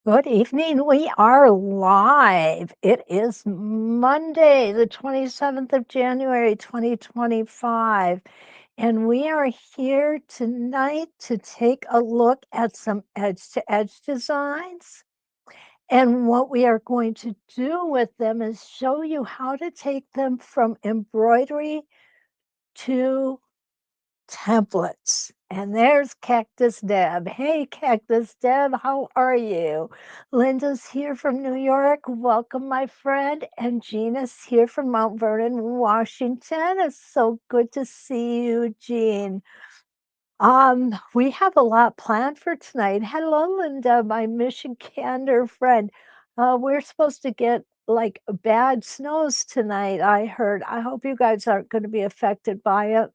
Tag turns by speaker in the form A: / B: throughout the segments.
A: Good evening. We are live. It is Monday, the 27th of January, 2025. And we are here tonight to take a look at some edge to edge designs. And what we are going to do with them is show you how to take them from embroidery to templates. And there's Cactus Deb. Hey, Cactus Deb, how are you? Linda's here from New York. Welcome, my friend. And Gina's here from Mount Vernon, Washington. It's so good to see you, Jean. We have a lot planned for tonight. Hello, Linda, my Michigander friend. We're supposed to get like bad snows tonight, I heard. I hope you guys aren't going to be affected by it.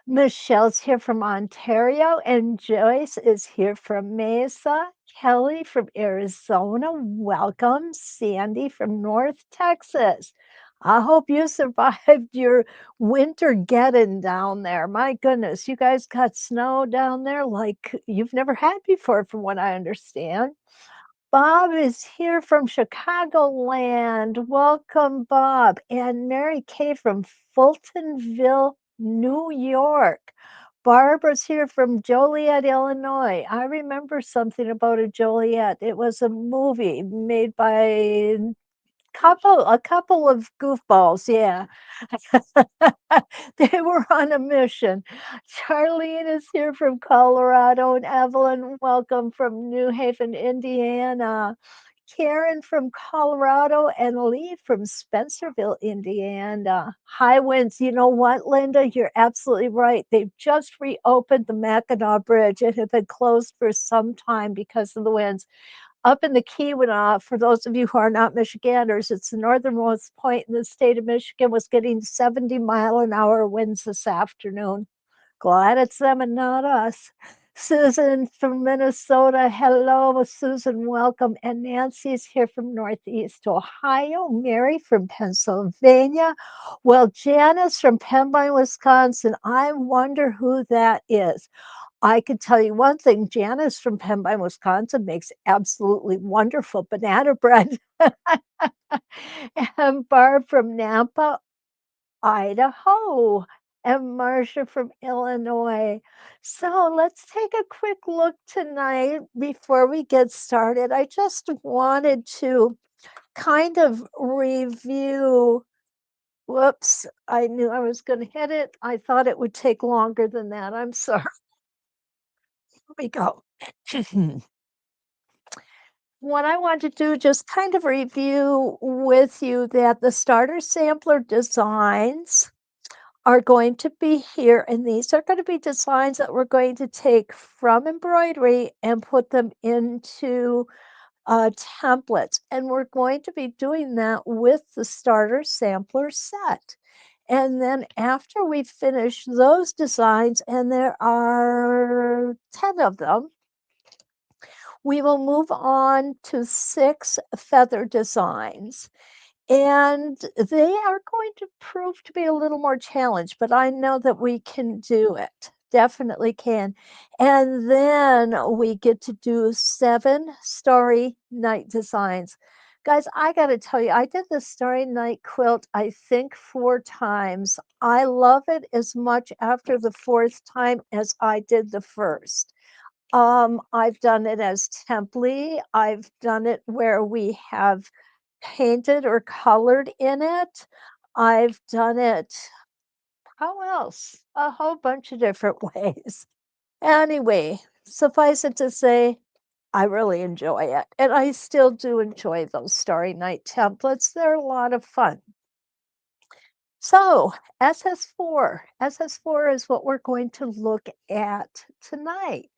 A: Michelle's here from Ontario, and Joyce is here from Mesa. Kelly from Arizona, welcome. Sandy from North Texas. I hope you survived your winter getting down there. My goodness, you guys got snow down there like you've never had before, from what I understand. Bob is here from Chicagoland. Welcome, Bob. And Mary Kay from Fultonville, New York. Barbara's here from Joliet, Illinois. I remember something about a Joliet. It was a movie made by a couple of goofballs, yeah. They were on a mission. Charlene is here from Colorado, and Evelyn, welcome from New Haven, Indiana. Karen from Colorado and Lee from Spencerville, Indiana. High winds. You know what, Linda? You're absolutely right. They've just reopened the Mackinac Bridge. It had been closed for some time because of the winds. Up in the Keweenaw, for those of you who are not Michiganders, it's the northernmost point in the state of Michigan, was getting 70-mile-an-hour winds this afternoon. Glad it's them and not us. Susan from Minnesota. Hello, Susan. Welcome. And Nancy's here from Northeast Ohio. Mary from Pennsylvania. Well, Janice from Pembine, Wisconsin. I wonder who that is. I can tell you one thing, Janice from Pembine, Wisconsin makes absolutely wonderful banana bread. And Barb from Nampa, Idaho, and Marcia from Illinois. So let's take a quick look tonight before we get started. I just wanted to kind of review. Whoops, I knew I was going to hit it. I thought it would take longer than that. I'm sorry. Here we go. What I want to do, just kind of review with you that the starter sampler designs are going to be here, and these are going to be designs that we're going to take from embroidery and put them into templates. And we're going to be doing that with the starter sampler set. And then after we finish those designs, and there are 10 of them, we will move on to 6 feather designs. And they are going to prove to be a little more challenged, but I know that we can do it. Definitely can. And then we get to do 7 starry night designs. Guys, I got to tell you, I did the starry night quilt, I think 4 times. I love it as much after the 4th time as I did the first. I've done it as template. I've done it where we have painted or colored in it. I've done it, how else? A whole bunch of different ways. Anyway, suffice it to say, I really enjoy it. And I still do enjoy those Starry Night templates. They're a lot of fun. So, SS4. SS4 is what we're going to look at tonight.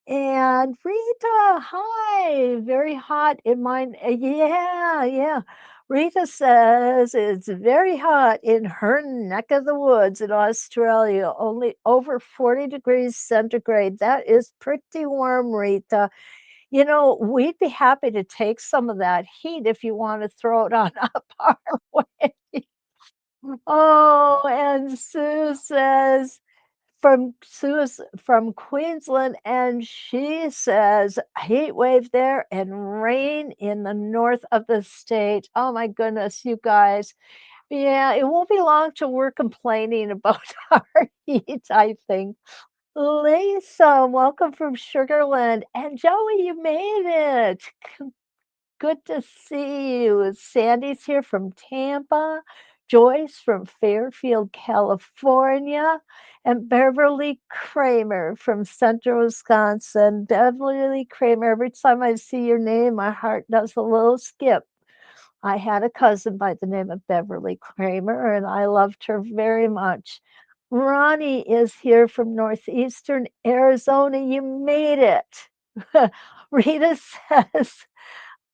A: And Rita, hi, very hot in mine. Yeah, yeah. Rita says it's very hot in her neck of the woods in Australia, only over 40 degrees centigrade. That is pretty warm, Rita. You know, we'd be happy to take some of that heat if you want to throw it on up our way. Oh, and Sue says, from from Queensland, and she says heat wave there and rain in the north of the state. Oh my goodness, you guys. Yeah, it won't be long till we're complaining about our heat, I think. Lisa, welcome from Sugarland. And Joey, you made it. Good to see you. Sandy's here from Tampa, Joyce from Fairfield, California, and Beverly Kramer from Central Wisconsin. Beverly Kramer, every time I see your name, my heart does a little skip. I had a cousin by the name of Beverly Kramer, and I loved her very much. Ronnie is here from northeastern Arizona. You made it. Rita says,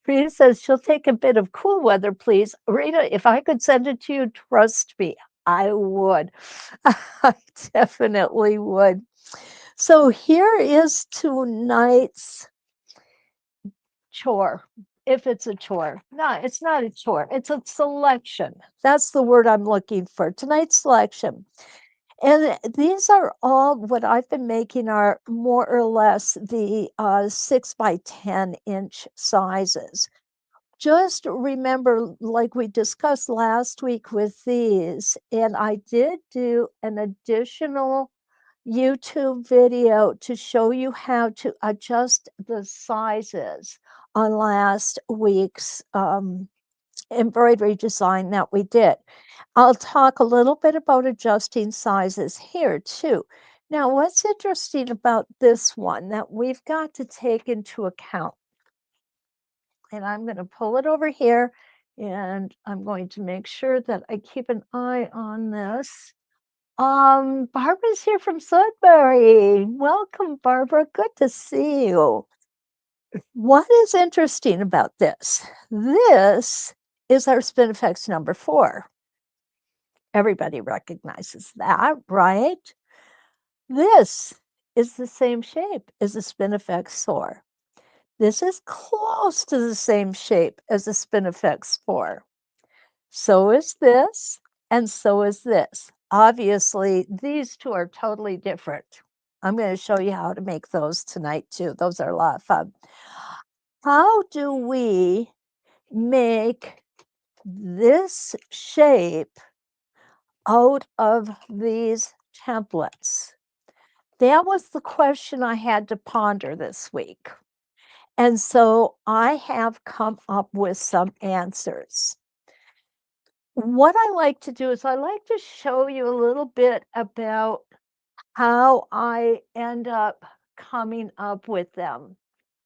A: Rita says she'll take a bit of cool weather, please. Rita, if I could send it to you, trust me, I would. I definitely would. So here is tonight's chore. If it's a chore. No, it's not a chore. It's a selection. That's the word I'm looking for. Tonight's selection. And these are all what I've been making are more or less the 6 by 10 inch sizes. Just remember, like we discussed last week with these, and I did do an additional YouTube video to show you how to adjust the sizes on last week's embroidery design that we did. I'll talk a little bit about adjusting sizes here too. Now, what's interesting about this one that we've got to take into account, and I'm going to pull it over here and I'm going to make sure that I keep an eye on this. Barbara's here from Sudbury. Welcome, Barbara. Good to see you. What is interesting about this? This is our Spinifex number 4. Everybody recognizes that, right? This is the same shape as the Spinifex 4. This is close to the same shape as the Spinifex 4. So is this, and so is this. Obviously, these two are totally different. I'm going to show you how to make those tonight too. Those are a lot of fun. How do we make this shape out of these templates? That was the question I had to ponder this week. And so I have come up with some answers. What I like to do is I like to show you a little bit about how I end up coming up with them.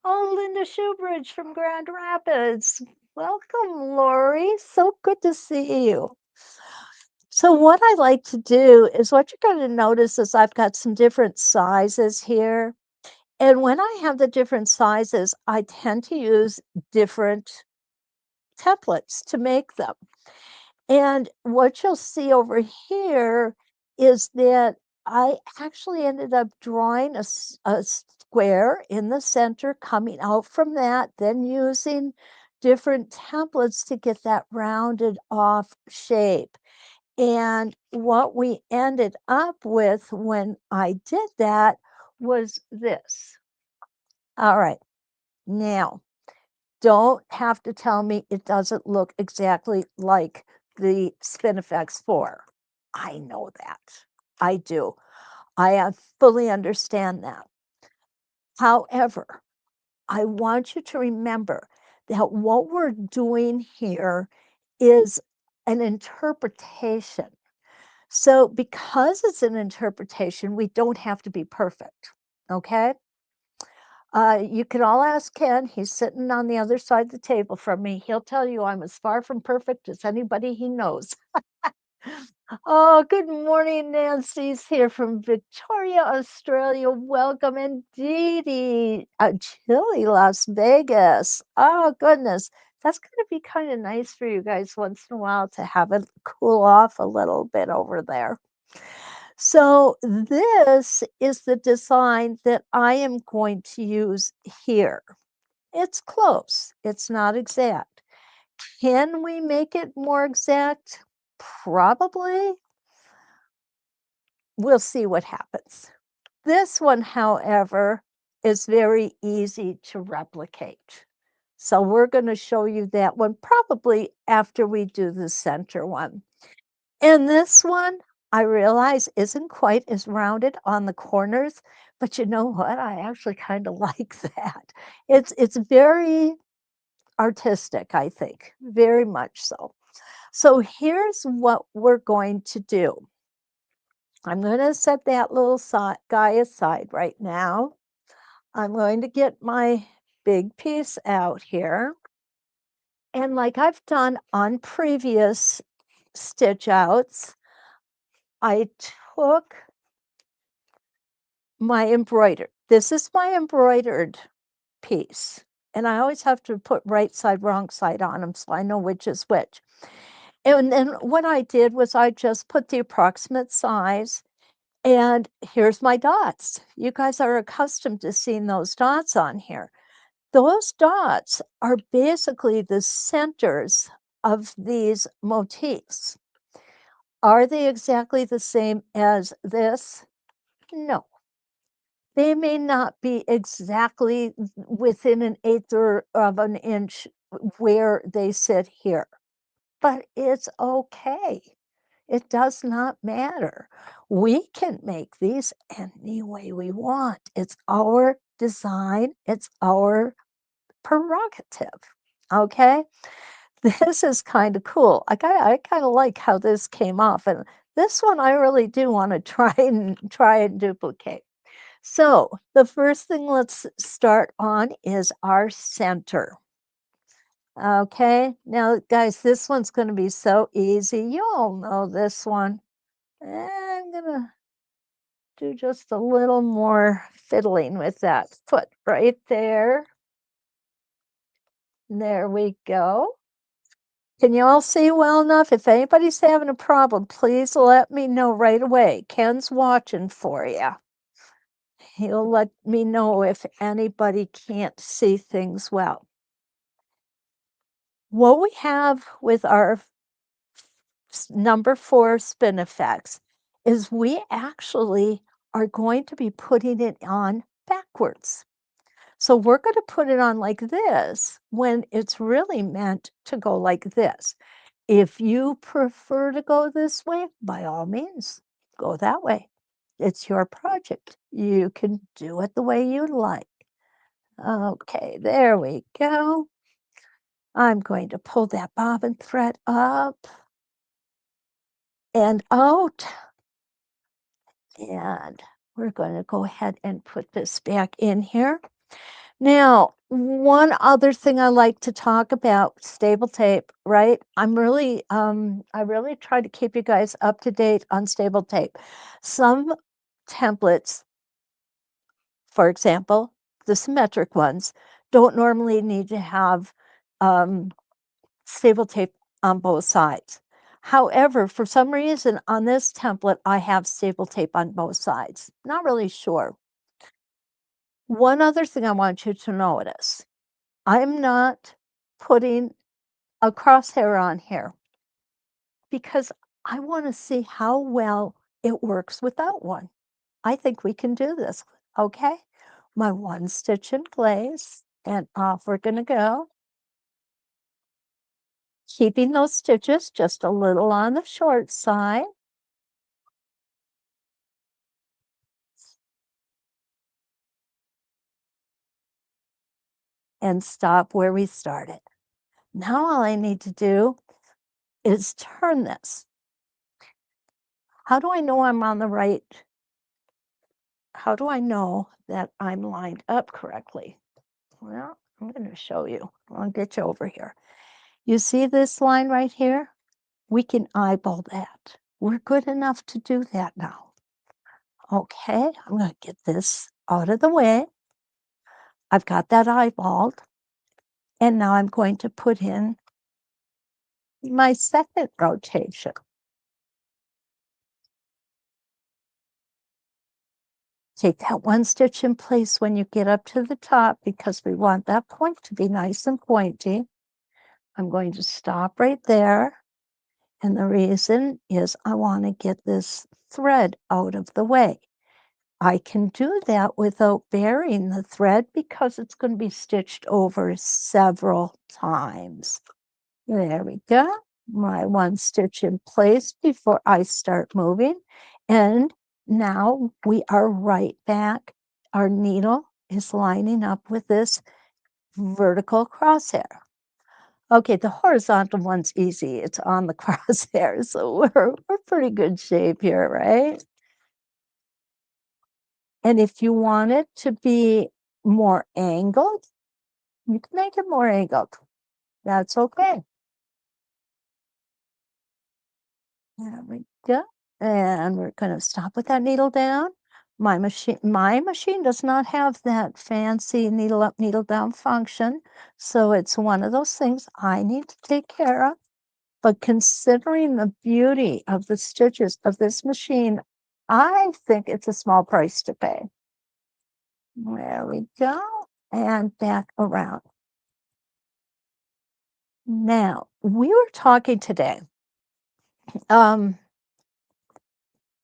A: Oh, Linda Shoebridge from Grand Rapids. Welcome, Lori. So good to see you. So what I like to do is what you're going to notice is I've got some different sizes here. And when I have the different sizes, I tend to use different templates to make them. And what you'll see over here is that I actually ended up drawing a square in the center coming out from that, then using different templates to get that rounded off shape. And what we ended up with when I did that was this. All right, now don't have to tell me it doesn't look exactly like the Spinifex 4. I know that. I do. I fully understand that. However, I want you to remember that what we're doing here is an interpretation. So, because it's an interpretation, we don't have to be perfect. Okay? You can all ask Ken. He's sitting on the other side of the table from me. He'll tell you I'm as far from perfect as anybody he knows. Oh, good morning. Nancy's here from Victoria, Australia. Welcome. And Dee Dee, chilly Las Vegas. Oh, goodness. That's going to be kind of nice for you guys once in a while to have it cool off a little bit over there. So this is the design that I am going to use here. It's close. It's not exact. Can we make it more exact? Probably. we'll see what happens. This one, however, is very easy to replicate. So we're going to show you that one probably after we do the center one. And this one, I realize isn't quite as rounded on the corners, but you know what? I actually kind of like that. It's very artistic, I think, very much so. So here's what we're going to do. I'm going to set that little guy aside right now. I'm going to get my big piece out here. And like I've done on previous stitch outs, I took my embroidered. This is my embroidered piece. And I always have to put right side, wrong side on them so I know which is which. And then what I did was I just put the approximate size, and here's my dots. You guys are accustomed to seeing those dots on here. Those dots are basically the centers of these motifs. Are they exactly the same as this? No. They may not be exactly within an eighth of an inch where they sit here, but it's okay. It does not matter. We can make these any way we want. It's our design, it's our prerogative. Okay? This is kind of cool. I kind of like how this came off, and this one I really do want to try and duplicate. So the first thing let's start on is our center. Okay, now guys, this one's going to be so easy. You all know this one. I'm gonna do just a little more fiddling with that foot right there. There we go. Can you all see well enough? If anybody's having a problem, please let me know right away. Ken's watching for you. He'll let me know if anybody can't see things well. What we have with our number 4 spin effects is we actually are going to be putting it on backwards. So we're going to put it on like this when it's really meant to go like this. If you prefer to go this way, by all means, go that way. It's your project. You can do it the way you like. Okay, there we go. I'm going to pull that bobbin thread up and out. And we're going to go ahead and put this back in here. Now, one other thing I like to talk about, stable tape, right? I really try to keep you guys up to date on stable tape. Some templates, for example, the symmetric ones, don't normally need to have stable tape on both sides. However, for some reason on this template, I have stable tape on both sides. Not really sure. One other thing I want you to notice, I'm not putting a crosshair on here because I want to see how well it works without one. I think we can do this, okay? My one stitch in place, and off we're going to go. Keeping those stitches just a little on the short side. And stop where we started. Now all I need to do is turn this. How do I know I'm on the right? How do I know that I'm lined up correctly? Well, I'm going to show you. I'll get you over here. You see this line right here? We can eyeball that. We're good enough to do that now. Okay, I'm going to get this out of the way. I've got that eyeballed. And now I'm going to put in my second rotation. Take that one stitch in place when you get up to the top because we want that point to be nice and pointy. I'm going to stop right there. And the reason is I want to get this thread out of the way. I can do that without burying the thread because it's going to be stitched over several times. There we go. My one stitch in place before I start moving. And now we are right back. Our needle is lining up with this vertical crosshair. Okay, the horizontal one's easy. It's on the crosshair, so we're pretty good shape here, right? And if you want it to be more angled, you can make it more angled. That's okay. There we go. And we're going to stop with that needle down. My machine does not have that fancy needle up, needle down function. So it's one of those things I need to take care of. But considering the beauty of the stitches of this machine, I think it's a small price to pay. There we go. And back around. Now, we were talking today.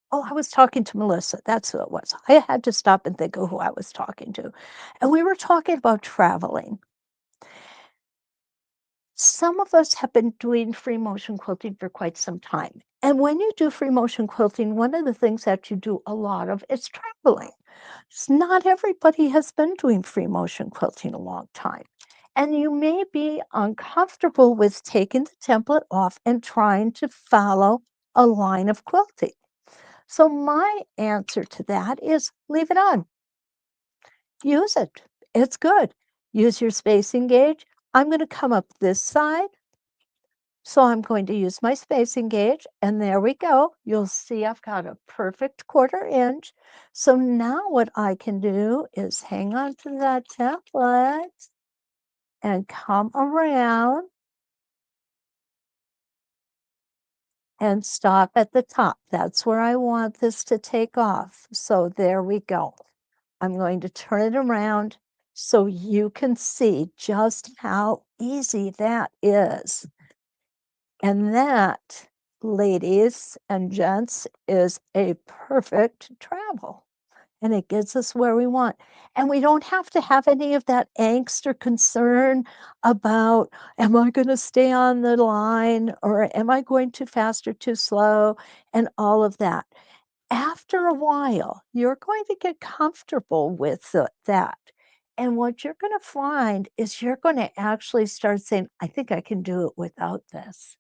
A: Oh, I was talking to Melissa. That's who it was. I had to stop and think of who I was talking to. And we were talking about traveling. Some of us have been doing free motion quilting for quite some time. And when you do free motion quilting, one of the things that you do a lot of is traveling. Not everybody has been doing free motion quilting a long time. And you may be uncomfortable with taking the template off and trying to follow a line of quilting. So my answer to that is leave it on. Use it. It's good. Use your spacing gauge. I'm going to come up this side. So I'm going to use my spacing gauge, and there we go. You'll see I've got a perfect 1/4 inch. So now what I can do is hang on to that template and come around and stop at the top. That's where I want this to take off. So there we go. I'm going to turn it around so you can see just how easy that is. And that, ladies and gents, is a perfect travel. And it gets us where we want. And we don't have to have any of that angst or concern about, am I going to stay on the line or am I going too fast or too slow? And all of that. After a while, you're going to get comfortable with that. And what you're going to find is you're going to actually start saying, I think I can do it without this.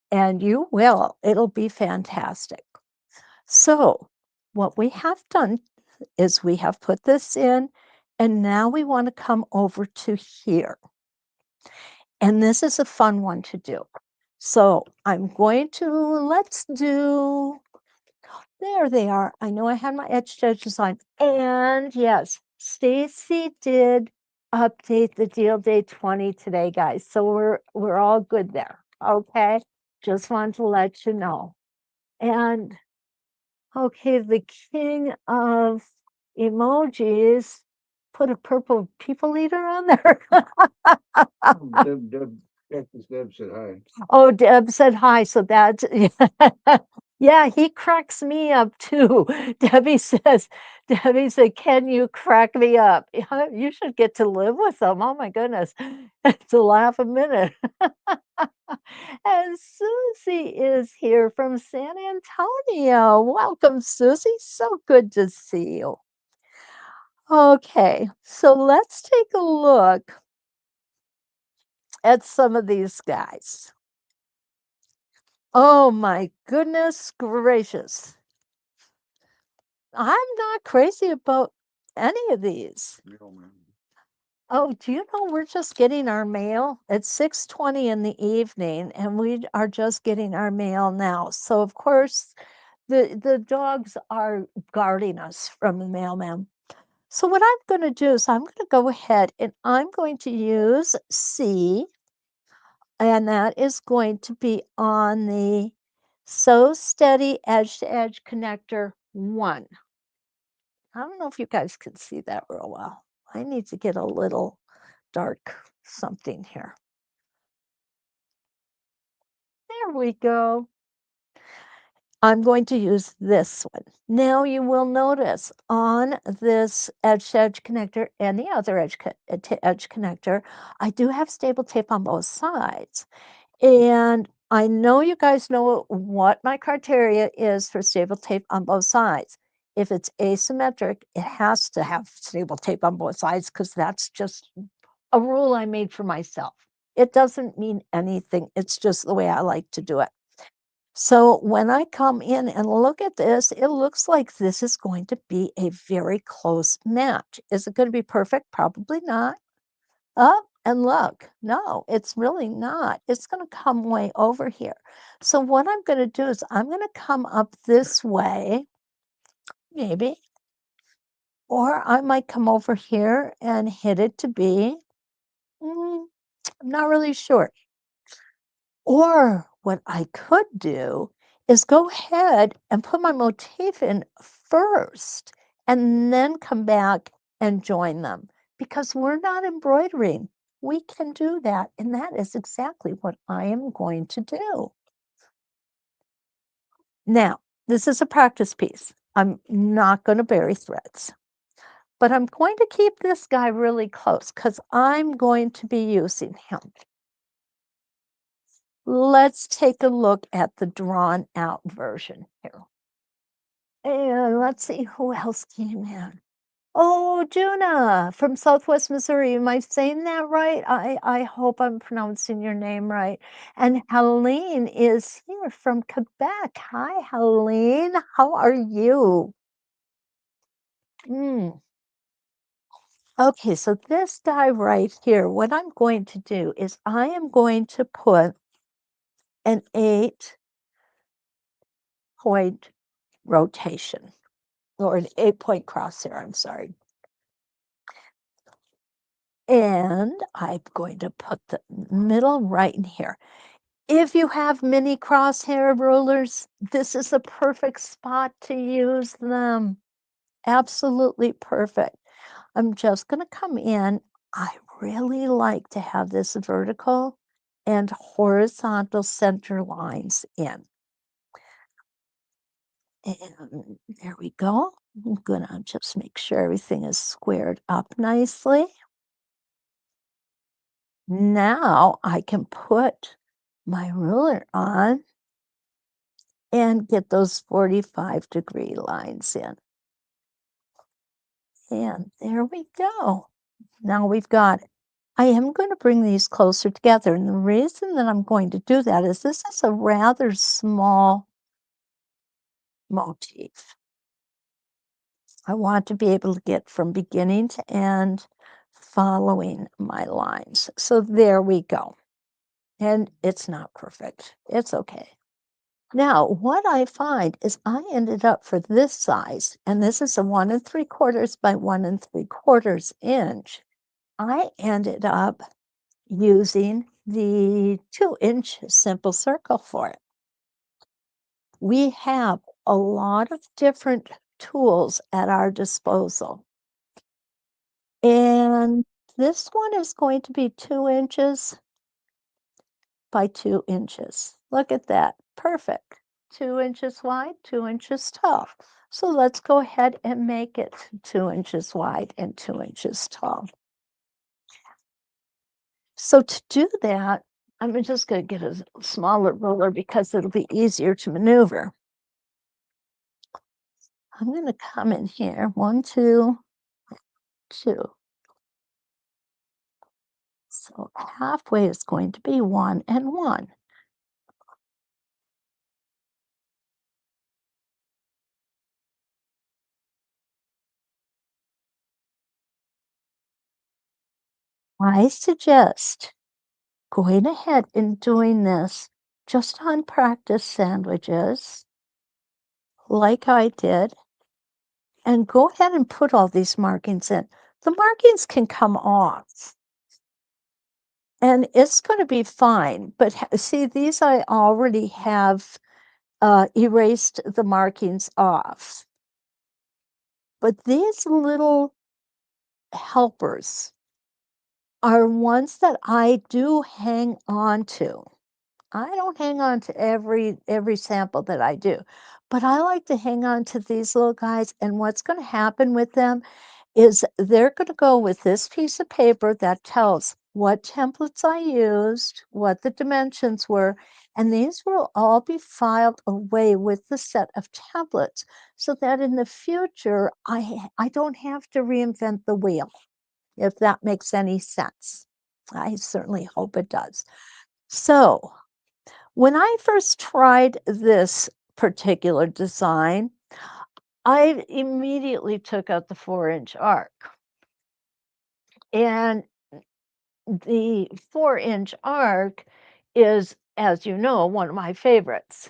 A: And you will. It'll be fantastic. So what we have done is we have put this in, and now we want to come over to here. And this is a fun one to do. So I'm going to, let's do, there they are. I know I had my edge to edge design. And yes, Stacy did update the deal day 20 today, guys. So we're all good there. Okay. Just wanted to let you know. And okay, the king of emojis put a purple people eater on there.
B: Deb said hi.
A: Oh, Deb said hi. So that's, yeah, he cracks me up too. Debbie said, can you crack me up? Yeah, you should get to live with them. Oh my goodness. It's a laugh a minute. And Susie is here from San Antonio. Welcome, Susie. So good to see you. Okay, so let's take a look at some of these guys. Oh my goodness gracious. I'm not crazy about any of these. Oh, do you know we're just getting our mail? It's 6:20 in the evening, and we are just getting our mail now. So of course, the dogs are guarding us from the mailman. So what I'm going to do is I'm going to go ahead and I'm going to use C, and that is going to be on the Sew Steady Edge to Edge Connector 1. I don't know if you guys can see that real well. I need to get a little dark something here. There we go. I'm going to use this one. Now you will notice on this edge-to-edge connector and the other edge connector, I do have stable tape on both sides. And I know you guys know what my criteria is for stable tape on both sides. If it's asymmetric, it has to have stable tape on both sides because that's just a rule I made for myself. It doesn't mean anything. It's just the way I like to do it. So when I come in and look at this, it looks like this is going to be a very close match. Is it going to be perfect? Probably not. Oh, and look, no, it's really not. It's going to come way over here. So what I'm going to do is I'm going to come up this way, maybe, or I might come over here and hit it to be. I'm not really sure. Or what I could do is go ahead and put my motif in first and then come back and join them because we're not embroidering. We can do that, and that is exactly what I am going to do. Now, this is a practice piece. I'm not going to bury threads, but I'm going to keep this guy really close because I'm going to be using him. Let's take a look at the drawn out version here. And let's see who else came in. Oh, Juna from Southwest Missouri. Am I saying that right? I hope I'm pronouncing your name right. And Helene is here from Quebec. Hi, Helene. How are you? Mm. Okay, so this die right here, what I'm going to do is I am going to put an 8-point rotation or an 8-point crosshair, I'm sorry. And I'm going to put the middle right in here. If you have mini crosshair rulers, this is a perfect spot to use them. Absolutely perfect. I'm just going to come in. I really like to have this vertical and horizontal center lines in. And there we go. I'm going to just make sure everything is squared up nicely. Now I can put my ruler on and get those 45-degree lines in. And there we go. Now we've got it. I am going to bring these closer together. And the reason that I'm going to do that is this is a rather small motif. I want to be able to get from beginning to end following my lines. So there we go. And it's not perfect. It's okay. Now, what I find is I ended up for this size, and this is a 1 3/4 by 1 3/4 inch. I ended up using the 2-inch simple circle for it. We have a lot of different tools at our disposal. And this one is going to be 2 inches by 2 inches. Look at that. Perfect. 2 inches wide, 2 inches tall. So let's go ahead and make it 2 inches wide and 2 inches tall. So to do that, I'm just going to get a smaller ruler because it'll be easier to maneuver. I'm going to come in here, 1, 2, 2. So halfway is going to be 1 and 1. I suggest going ahead and doing this just on practice sandwiches, like I did, and go ahead and put all these markings in. The markings can come off, and it's going to be fine. But see, these I already have erased the markings off. But these little helpers are ones that I do hang on to. I don't hang on to every sample that I do, but I like to hang on to these little guys, and what's gonna happen with them is they're gonna go with this piece of paper that tells what templates I used, what the dimensions were, and these will all be filed away with the set of templates so that in the future, I don't have to reinvent the wheel, if that makes any sense. I certainly hope it does. So, when I first tried this particular design, I immediately took out the 4-inch arc. And the 4-inch arc is, as you know, one of my favorites.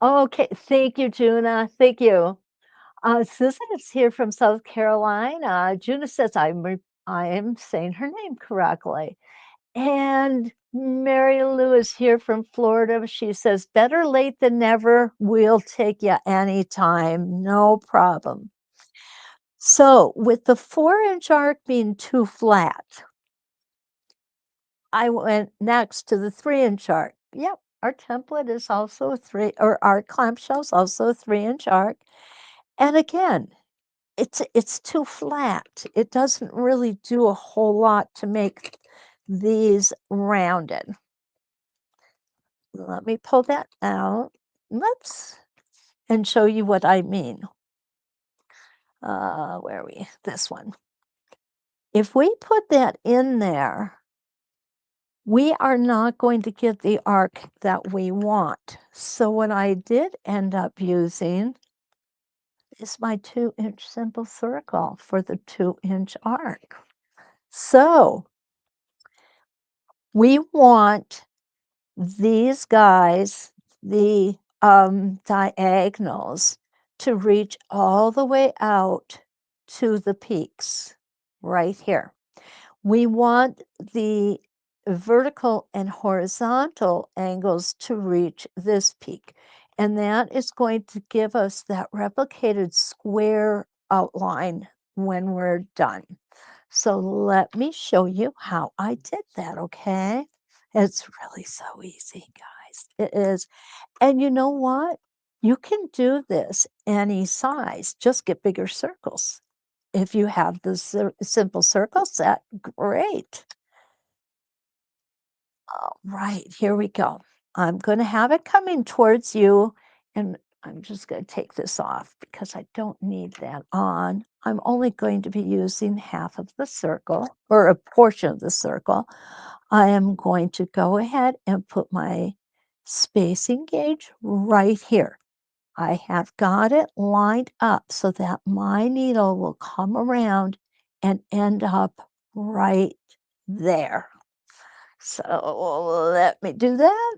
A: Okay, thank you, Juna. Thank you. Susan is here from South Carolina. Juna says I am saying her name correctly. And Mary Lou is here from Florida. She says, better late than never. We'll take you anytime. No problem. So, with the 4-inch arc being too flat, I went next to the 3-inch arc. Yep, our template is also a 3, or our clamshell is also a 3-inch arc. And again, it's too flat. It doesn't really do a whole lot to make these rounded. Let me pull that out. Whoops. And show you what I mean. Where are we? This one. If we put that in there, we are not going to get the arc that we want. So what I did end up using is my 2-inch simple circle for the 2-inch arc. So we want these guys, the diagonals, to reach all the way out to the peaks right here. We want the vertical and horizontal angles to reach this peak. And that is going to give us that replicated square outline when we're done. So let me show you how I did that, okay? It's really so easy, guys. It is. And you know what? You can do this any size, just get bigger circles. If you have the simple circle set, great. All right, here we go. I'm going to have it coming towards you, and I'm just going to take this off because I don't need that on. I'm only going to be using half of the circle, or a portion of the circle. I am going to go ahead and put my spacing gauge right here. I have got it lined up so that my needle will come around and end up right there. So let me do that.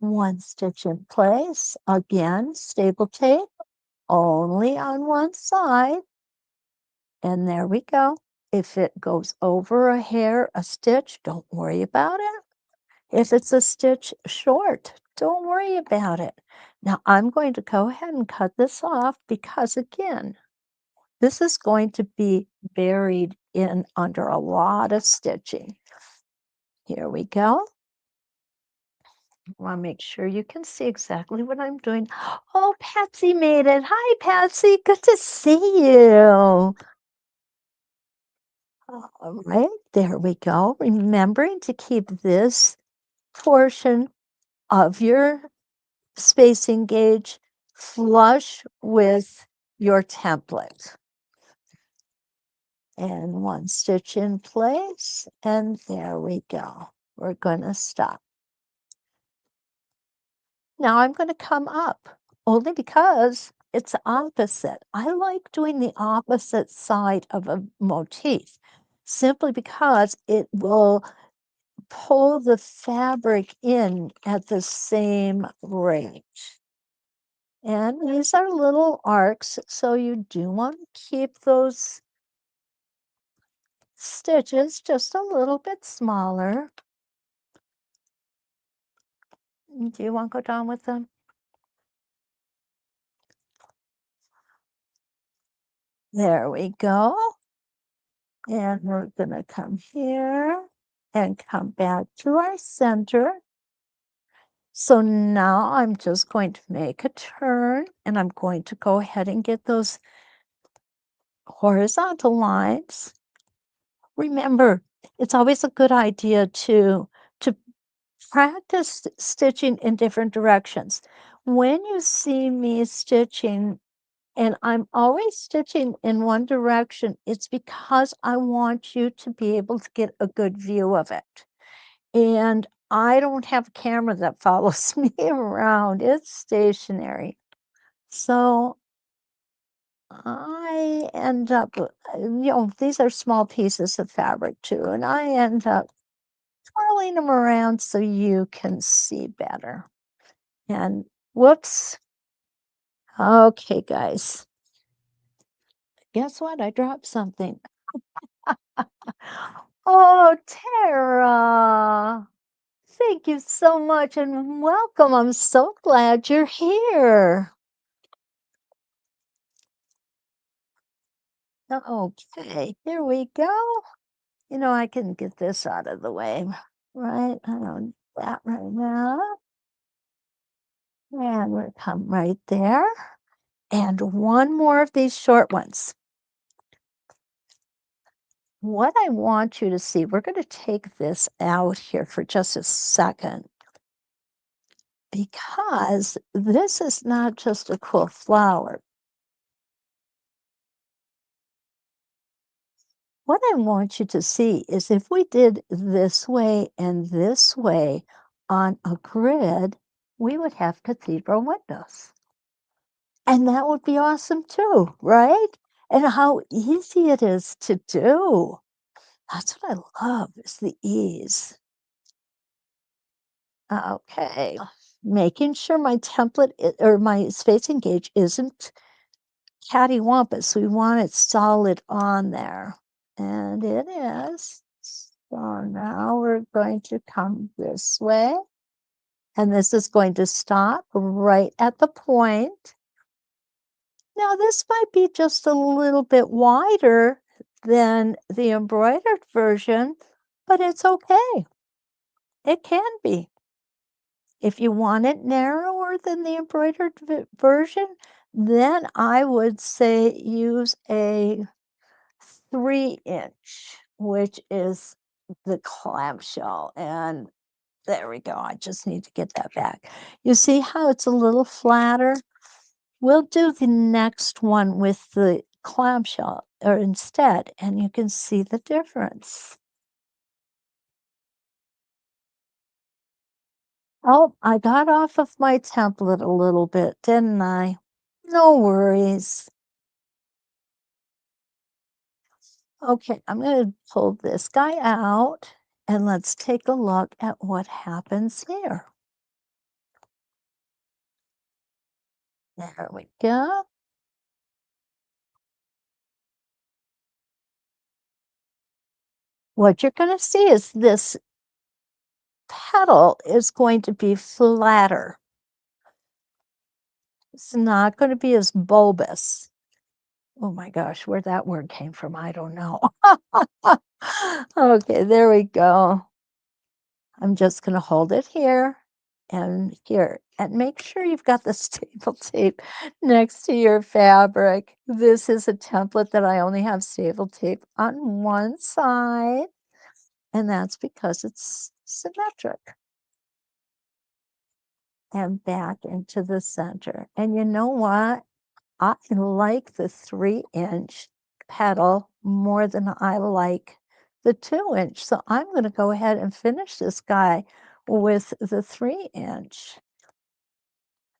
A: One stitch in place. Again, staple tape only on one side. And there we go. If it goes over a hair, a stitch, don't worry about it. If it's a stitch short, don't worry about it. Now I'm going to go ahead and cut this off because again, this is going to be buried in under a lot of stitching. Here we go. I want to make sure you can see exactly what I'm doing. Oh, Patsy made it. Hi, Patsy. Good to see you. All right, there we go. Remembering to keep this portion of your spacing gauge flush with your template. And one stitch in place, and there we go. We're going to stop. Now I'm going to come up only because it's opposite. I like doing the opposite side of a motif simply because it will pull the fabric in at the same rate. And these are little arcs, so you do want to keep those stitches just a little bit smaller. Do you want to go down with them? There we go. And we're going to come here and come back to our center. So now I'm just going to make a turn and I'm going to go ahead and get those horizontal lines. Remember, it's always a good idea to practice stitching in different directions. When you see me stitching and I'm always stitching in one direction, it's because I want you to be able to get a good view of it. And I don't have a camera that follows me around. It's stationary. So I end up, these are small pieces of fabric too, and I end up twirling them around so you can see better. And whoops. Okay, guys. Guess what? I dropped something. Oh, Tara. Thank you so much and welcome. I'm so glad you're here. Okay, here we go. I can get this out of the way, right? I don't need that right now. And we'll come right there. And one more of these short ones. What I want you to see, we're going to take this out here for just a second because this is not just a cool flower. What I want you to see is if we did this way and this way on a grid, we would have cathedral windows. And that would be awesome too, right? And how easy it is to do. That's what I love is the ease. Okay. Making sure my template or my spacing gauge isn't cattywampus. We want it solid on there. And it is. So now we're going to come this way. And this is going to stop right at the point. Now, this might be just a little bit wider than the embroidered version, but it's okay. It can be. If you want it narrower than the embroidered version, then I would say use a 3-inch, which is the clamshell. And there we go. I just need to get that back. You see how it's a little flatter? We'll do the next one with the clamshell or instead, and you can see the difference. Oh, I got off of my template a little bit, didn't I? No worries. Okay, I'm going to pull this guy out and let's take a look at what happens here. There we go. What you're going to see is this petal is going to be flatter. It's not going to be as bulbous. Oh my gosh, where that word came from, I don't know. Okay, there we go. I'm just going to hold it here and here. And make sure you've got the staple tape next to your fabric. This is a template that I only have staple tape on one side, and that's because it's symmetric. And back into the center. And you know what? I like the 3-inch petal more than I like the 2-inch. So I'm going to go ahead and finish this guy with the 3-inch.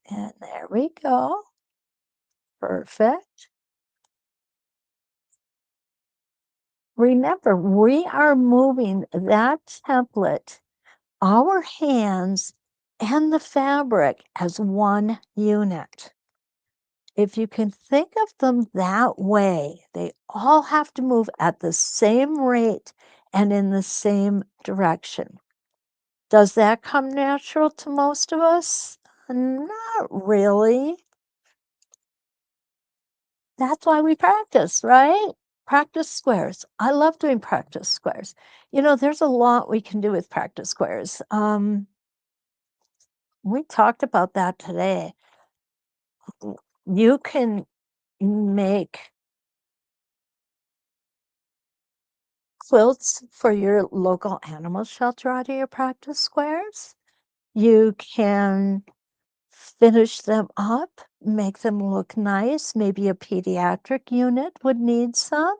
A: And there we go. Perfect. Remember, we are moving that template, our hands and the fabric as one unit. If you can think of them that way, they all have to move at the same rate and in the same direction. Does that come natural to most of us? Not really. That's why we practice, right? Practice squares. I love doing practice squares. There's a lot we can do with practice squares. We talked about that today. You can make quilts for your local animal shelter out of your practice squares. You can finish them up, make them look nice. Maybe a pediatric unit would need some.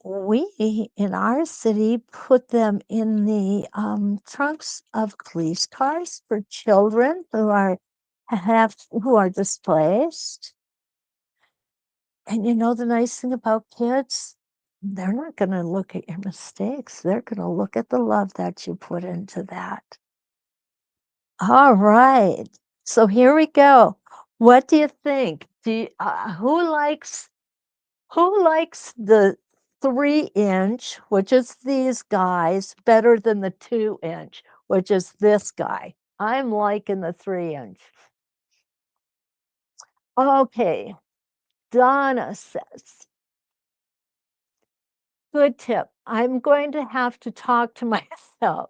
A: We in our city put them in the trunks of police cars for children who are displaced. And the nice thing about kids, they're not going to look at your mistakes. They're going to look at the love that you put into that. All right. So here we go. What do you think? Who likes the 3-inch, which is these guys, better than the 2-inch, which is this guy? I'm liking the 3-inch. Okay, Donna says, good tip. I'm going to have to talk to myself.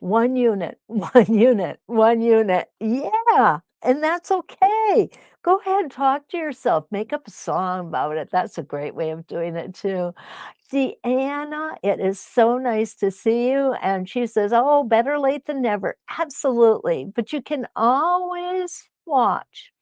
A: 1 unit, 1 unit, 1 unit. Yeah, and that's okay. Go ahead and talk to yourself. Make up a song about it. That's a great way of doing it too. Deanna, it is so nice to see you. And she says, oh, better late than never. Absolutely. But you can always watch.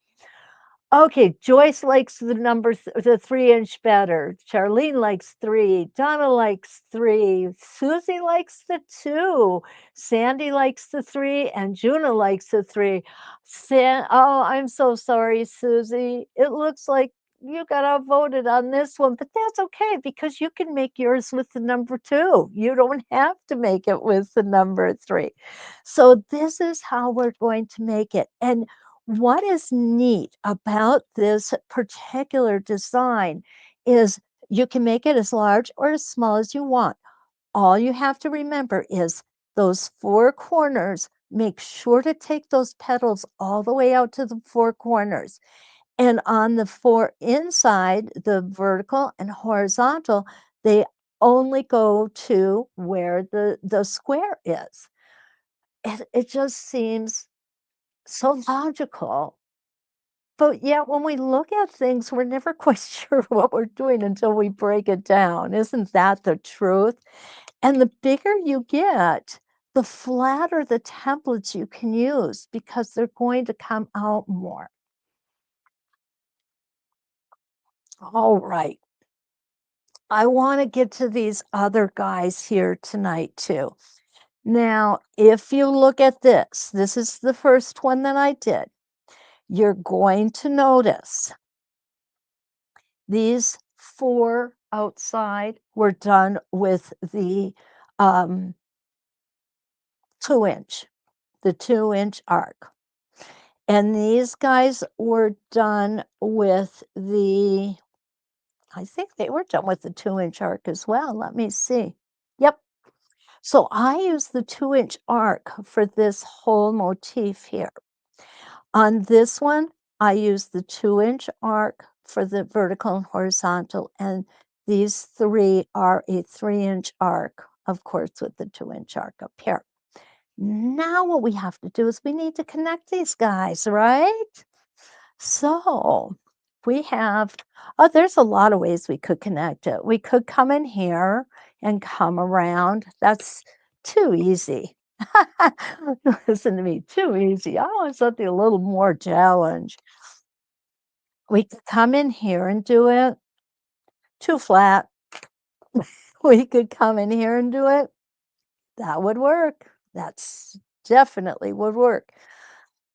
A: Okay, Joyce likes the 3-inch better. Charlene likes 3. Donna likes 3. Susie likes the 2. Sandy likes the 3, and Juna likes the 3. Oh, I'm so sorry, Susie. It looks like you got outvoted on this one, but that's okay because you can make yours with the number 2. You don't have to make it with the number 3. So this is how we're going to make it. And what is neat about this particular design is you can make it as large or as small as you want. All you have to remember is those 4 corners, make sure to take those petals all the way out to the 4 corners. And on the 4 inside, the vertical and horizontal, they only go to where the square is. It just seems so logical. But yet, when we look at things, we're never quite sure what we're doing until we break it down. Isn't that the truth? And the bigger you get, the flatter the templates you can use because they're going to come out more. All right. I want to get to these other guys here tonight, too. Now, if you look at this is the first one that I did. You're going to notice these 4 outside were done with the 2-inch, the 2-inch arc. And these guys were done with I think they were done with the 2-inch arc as well. Let me see. Yep. So I use the 2-inch arc for this whole motif here. On this one, I use the 2-inch arc for the vertical and horizontal, and these 3 are a 3-inch arc, of course, with the 2-inch arc up here. Now what we have to do is we need to connect these guys, right? So we have, there's a lot of ways we could connect it. We could come in here and come around. That's too easy. Listen to me, too easy. I want something a little more challenge. We could come in here and do it. Too flat. We could come in here and do it. That would work. That's definitely would work.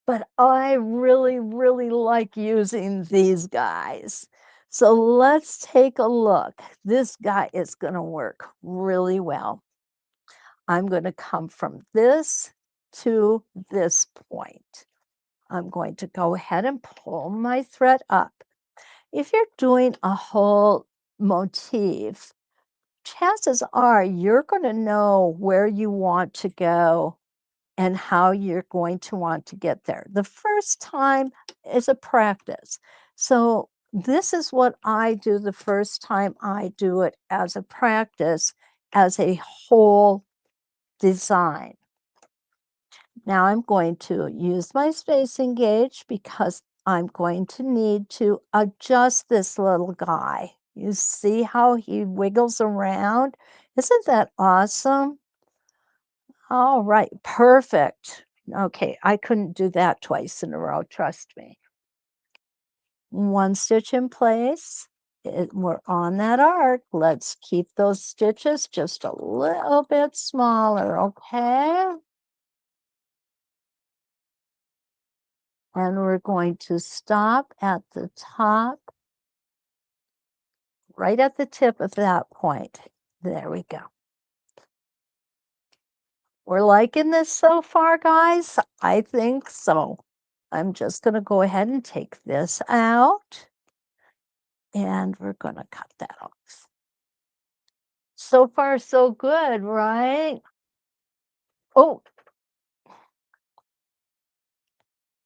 A: But I really, really like using these guys. So let's take a look. This guy is going to work really well. I'm going to come from this to this point. I'm going to go ahead and pull my thread up. If you're doing a whole motif, chances are you're going to know where you want to go and how you're going to want to get there. The first time is a practice. So This is what I do the first time I do it as a practice, as a whole design. Now I'm going to use my spacing gauge because I'm going to need to adjust this little guy. You see how he wiggles around? Isn't that awesome? All right, perfect. Okay, I couldn't do that twice in a row, trust me. One stitch in place. We're on that arc. Let's keep those stitches just a little bit smaller, okay? And we're going to stop at the top, right at the tip of that point. There we go. We're liking this so far, guys? I think so. I'm just going to go ahead and take this out, and we're going to cut that off. So far, so good, right? Oh,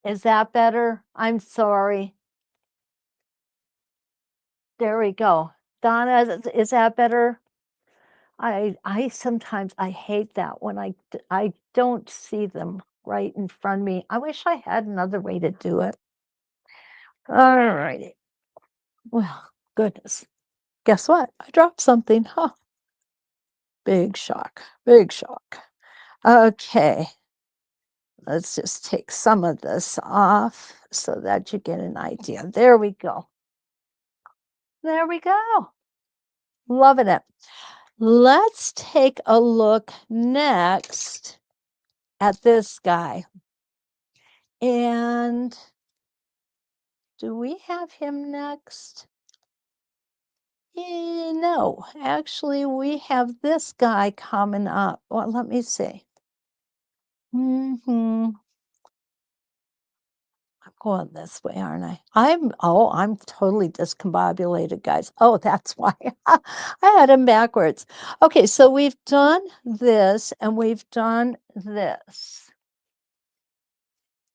A: is that better? I'm sorry. There we go. Donna, is that better? I sometimes I hate that when I don't see them right in front of me. I wish I had another way to do it. All righty. Well, goodness. Guess what? I dropped something. Huh. Big shock. Big shock. Okay. Let's just take some of this off so that you get an idea. There we go. There we go. Loving it. Let's take a look next at this guy. And do we have him next? No, actually, we have this guy coming up. Well, let me see. I'm going this way, aren't I? I'm totally discombobulated, guys. Oh, that's why I had him backwards. Okay, so we've done this and we've done this.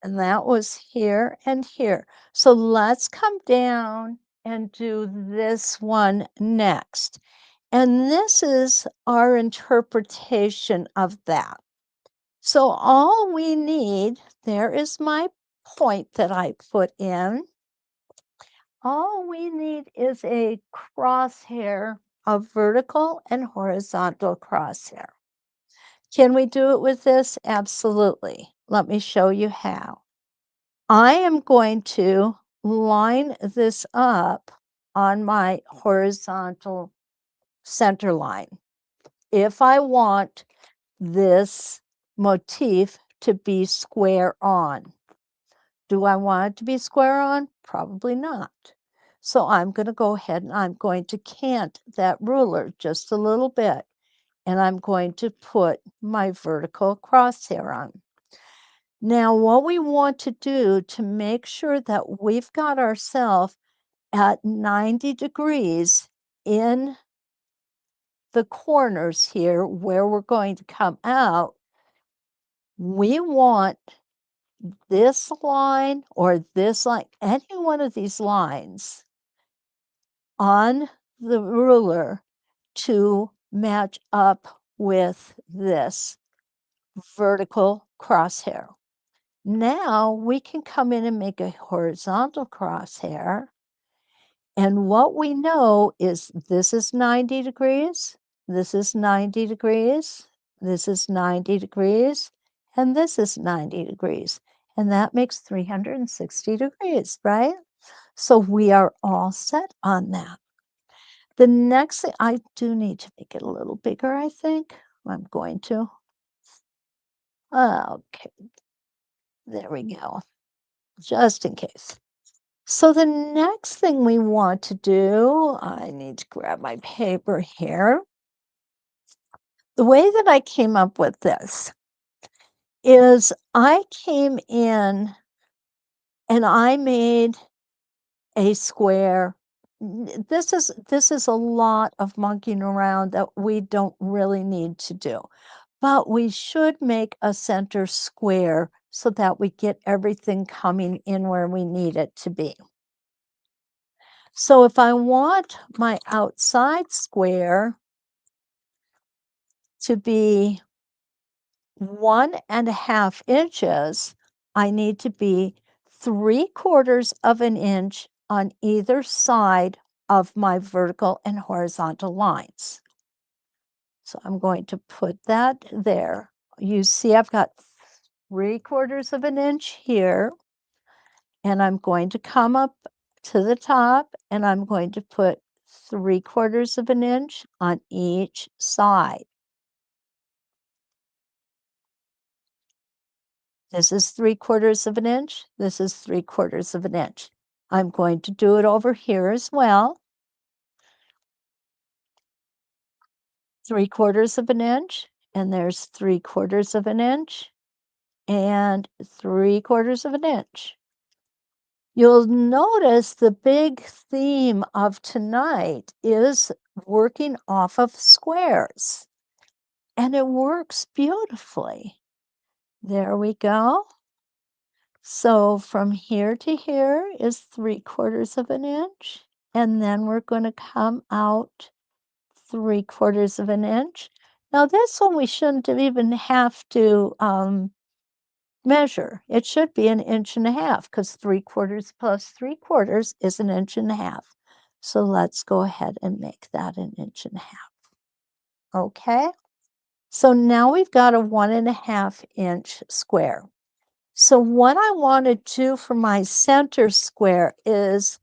A: And that was here and here. So let's come down and do this one next. And this is our interpretation of that. So all we need, there is my point that I put in. All we need is a crosshair, a vertical and horizontal crosshair. Can we do it with this? Absolutely. Let me show you how. I am going to line this up on my horizontal center line. If I want this motif to be square on. Do I want it to be square on? Probably not. So I'm going to go ahead and I'm going to cant that ruler just a little bit, and I'm going to put my vertical crosshair on. Now, what we want to do to make sure that we've got ourselves at 90 degrees in the corners here where we're going to come out, we want this line or this line, any one of these lines on the ruler to match up with this vertical crosshair. Now we can come in and make a horizontal crosshair. And what we know is this is 90 degrees, this is 90 degrees, this is 90 degrees, and this is 90 degrees. And that makes 360 degrees, right? So we are all set on that. The next thing, I do need to make it a little bigger, I think. I'm going to. Okay, there we go, just in case. So the next thing we want to do, I need to grab my paper here. The way that I came up with this is I came in and I made a square. This is a lot of monkeying around that we don't really need to do. But we should make a center square so that we get everything coming in where we need it to be. So if I want my outside square to be 1.5 inches, I need to be 3/4 of an inch on either side of my vertical and horizontal lines. So I'm going to put that there. You see I've got 3/4 of an inch here, and I'm going to come up to the top and I'm going to put 3/4 of an inch on each side. This is 3/4 of an inch. This is 3/4 of an inch. I'm going to do it over here as well. 3/4 of an inch, and there's 3/4 of an inch, and 3/4 of an inch. You'll notice the big theme of tonight is working off of squares, and it works beautifully. There we go. So from here to here is 3/4 of an inch, and then we're going to come out 3/4 of an inch. Now this one we shouldn't have even have to measure. It should be 1.5 inches because 3/4 plus 3/4 is 1.5 inches. So let's go ahead and make that 1.5 inches. Okay. So now we've got a 1.5 inch square. So what I want to do for my center square is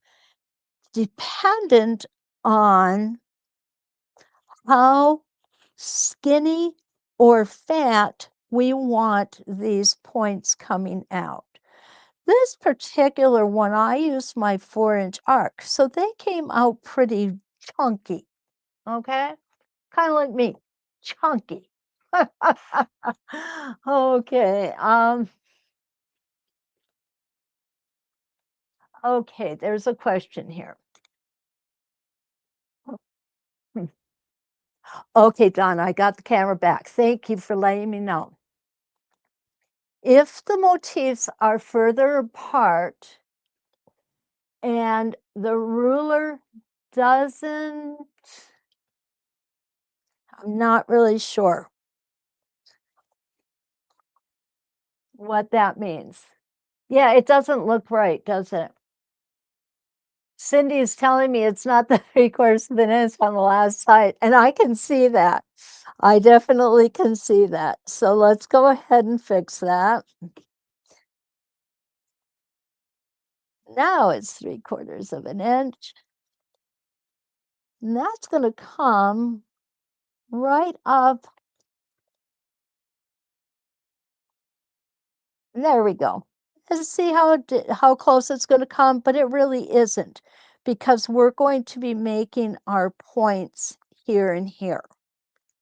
A: dependent on how skinny or fat we want these points coming out. This particular one, I used my 4-inch arc, so they came out pretty chunky, okay? Kind of like me, chunky. Okay, okay, there's a question here. Hmm. Okay, Don, I got the camera back. Thank you for letting me know. If the motifs are further apart and the ruler doesn't, I'm not really sure what that means. Yeah, it doesn't look right, does it? Cindy is telling me it's not the 3/4 of an inch on the last side, and I can see that. I definitely can see that. So let's go ahead and fix that. Now it's 3/4 of an inch. And that's going to come right up. There we go. Let's see how close it's going to come, but it really isn't because we're going to be making our points here and here.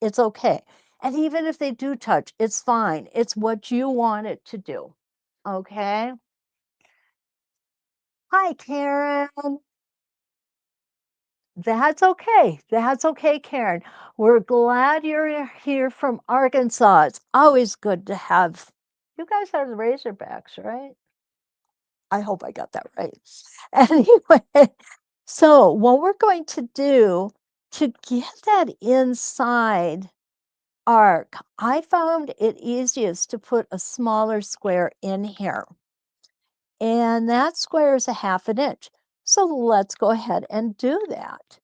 A: It's okay. And even if they do touch, it's fine. It's what you want it to do. Okay. Hi, Karen. That's okay. That's okay, Karen. We're glad you're here from Arkansas. It's always good to have you guys are the Razorbacks, right? I hope I got that right. Anyway, so what we're going to do to get that inside arc, I found it easiest to put a smaller square in here. And that square is 1/2 inch. So let's go ahead and do that.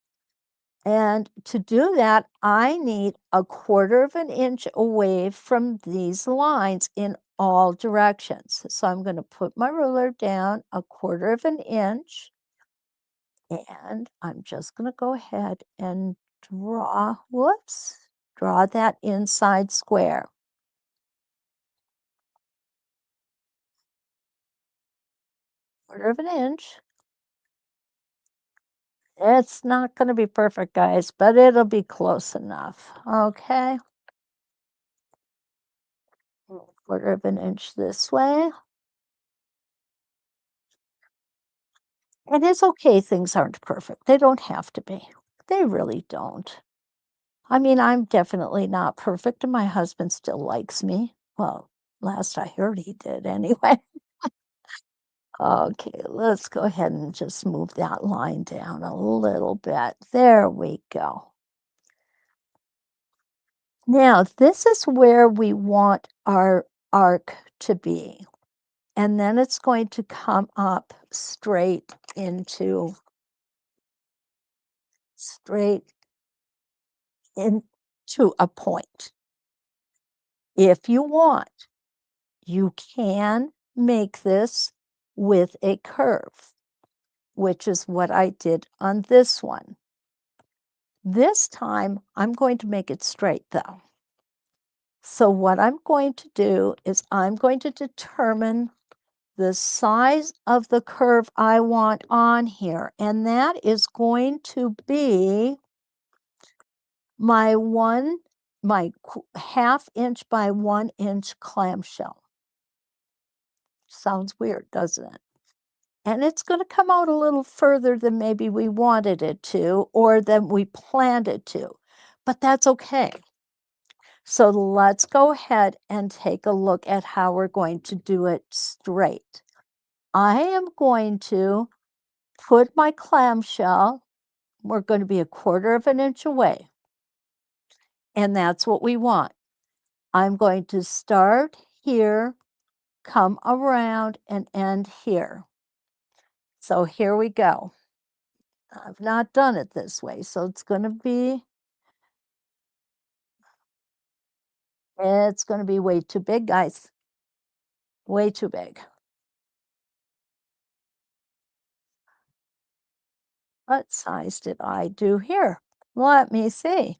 A: And to do that, I need 1/4 inch away from these lines in all directions. So I'm going to put my ruler down 1/4 inch, and I'm just going to go ahead and draw that inside square. 1/4 inch. It's not going to be perfect, guys, but it'll be close enough. Okay. 1/4 inch this way. And it's okay things aren't perfect. They don't have to be. They really don't. I mean, I'm definitely not perfect, and my husband still likes me. Well, last I heard he did anyway. Okay, let's go ahead and just move that line down a little bit. There we go. Now, this is where we want our arc to be. And then it's going to come up straight into a point. If you want, you can make this with a curve, which is what I did on this one. This time, I'm going to make it straight though. So what I'm going to do is I'm going to determine the size of the curve I want on here, and that is going to be my half inch by 1 inch clamshell. Sounds weird, doesn't it? And it's going to come out a little further than maybe we wanted it to or than we planned it to, but that's okay. So let's go ahead and take a look at how we're going to do it straight. I am going to put my clamshell, we're going to be 1/4 of an inch away, and that's what we want. I'm going to start here, come around, and end here. So here we go. I've not done it this way, so it's going to be way too big, guys. Way too big. What size did I do here? Let me see.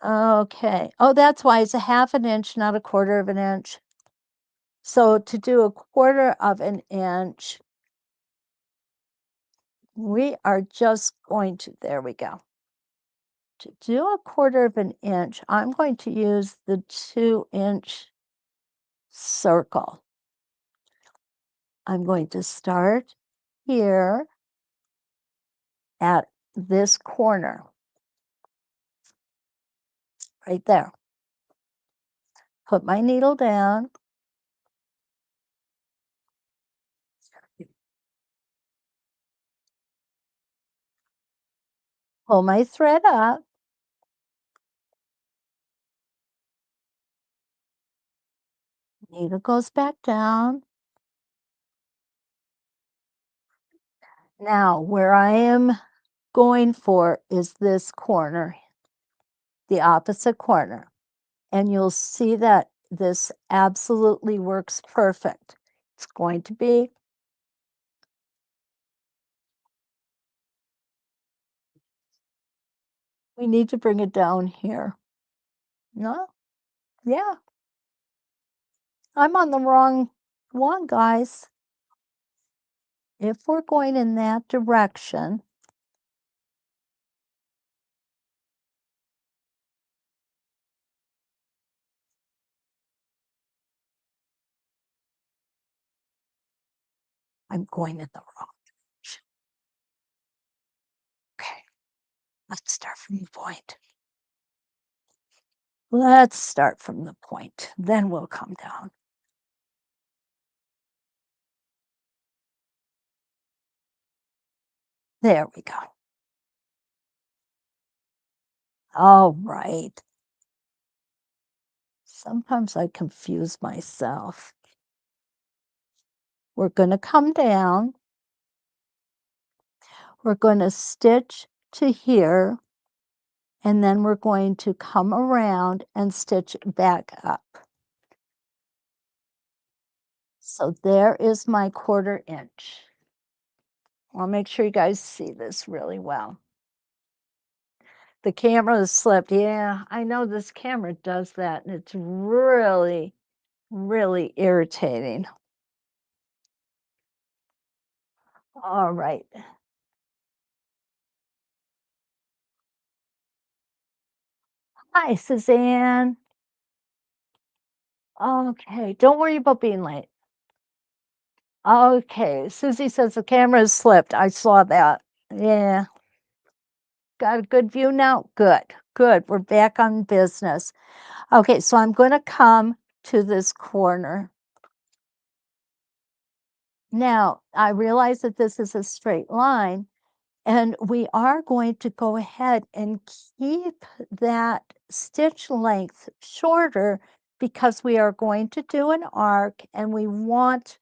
A: Okay. Oh, that's why it's a half an inch, not 1/4 of an inch. So to do 1/4 of an inch, we are just going to, there we go. To do 1/4 of an inch, I'm going to use the 2-inch circle. I'm going to start here at this corner, right there. Put my needle down. Pull my thread up. Needle goes back down. Now, where I am going for is this corner, the opposite corner. And you'll see that this absolutely works perfect. It's going to be we need to bring it down here. No? Yeah. I'm on the wrong one, guys. If we're going in that direction, I'm going in the wrong direction. Okay, let's start from the point. Let's start from the point, then we'll come down. There we go. All right. Sometimes I confuse myself. We're going to come down. We're going to stitch to here, and then we're going to come around and stitch back up. So there is my 1/4 inch. I'll make sure you guys see this really well. The camera is slipped. Yeah, I know this camera does that, and it's really, really irritating. All right. Hi, Suzanne. Okay, don't worry about being late. Okay, Susie says the camera has slipped. I saw that. Yeah. Got a good view now? Good, good. We're back on business. Okay, so I'm going to come to this corner. Now, I realize that this is a straight line, and we are going to go ahead and keep that stitch length shorter because we are going to do an arc and we want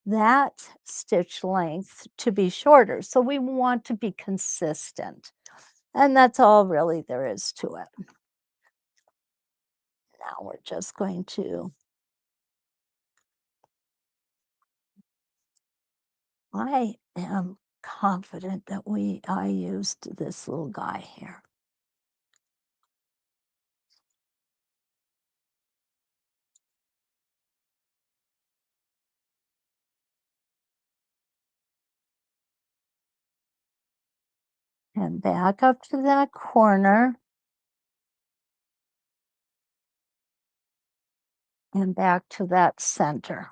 A: that stitch length to be shorter. So we want to be consistent. And that's all really there is to it. Now we're just going to, I am confident that I used this little guy here. And back up to that corner and back to that center.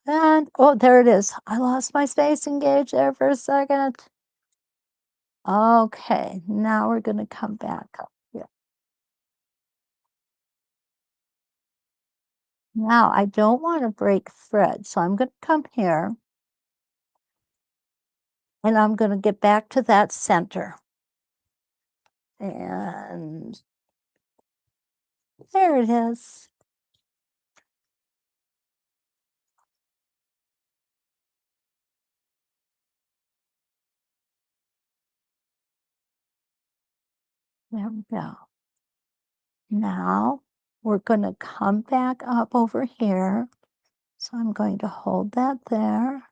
A: And, oh, there it is. I lost my spacing gauge there for a second. Okay, now we're gonna come back up here. Now I don't want to break thread, so I'm gonna come here and I'm gonna get back to that center. And there it is. There we go. Now we're gonna come back up over here. So I'm going to hold that there.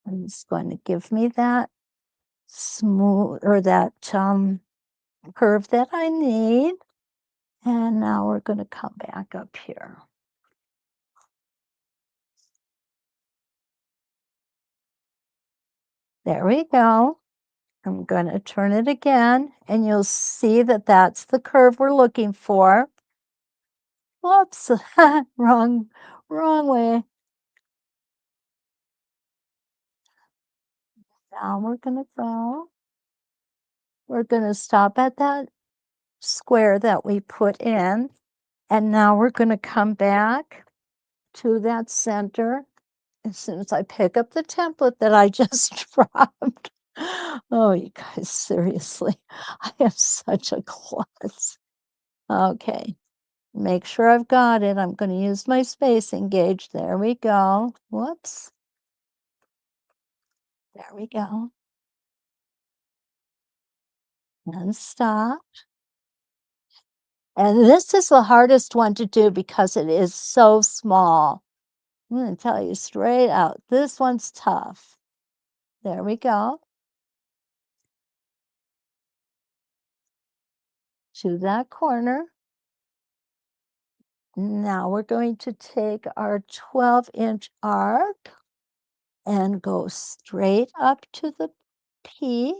A: And it's going to give me that smooth or that curve that I need. And now we're going to come back up here. There we go. I'm going to turn it again and you'll see that that's the curve we're looking for. Whoops, wrong way. Now we're going to go. We're going to stop at that square that we put in. And now we're going to come back to that center as soon as I pick up the template that I just dropped. Oh, you guys, seriously, I am such a klutz. Okay, make sure I've got it. I'm going to use my spacing gauge. There we go. Whoops. There we go. And stop. And this is the hardest one to do because it is so small. I'm going to tell you straight out, this one's tough. There we go. To that corner. Now we're going to take our 12-inch arc and go straight up to the peak.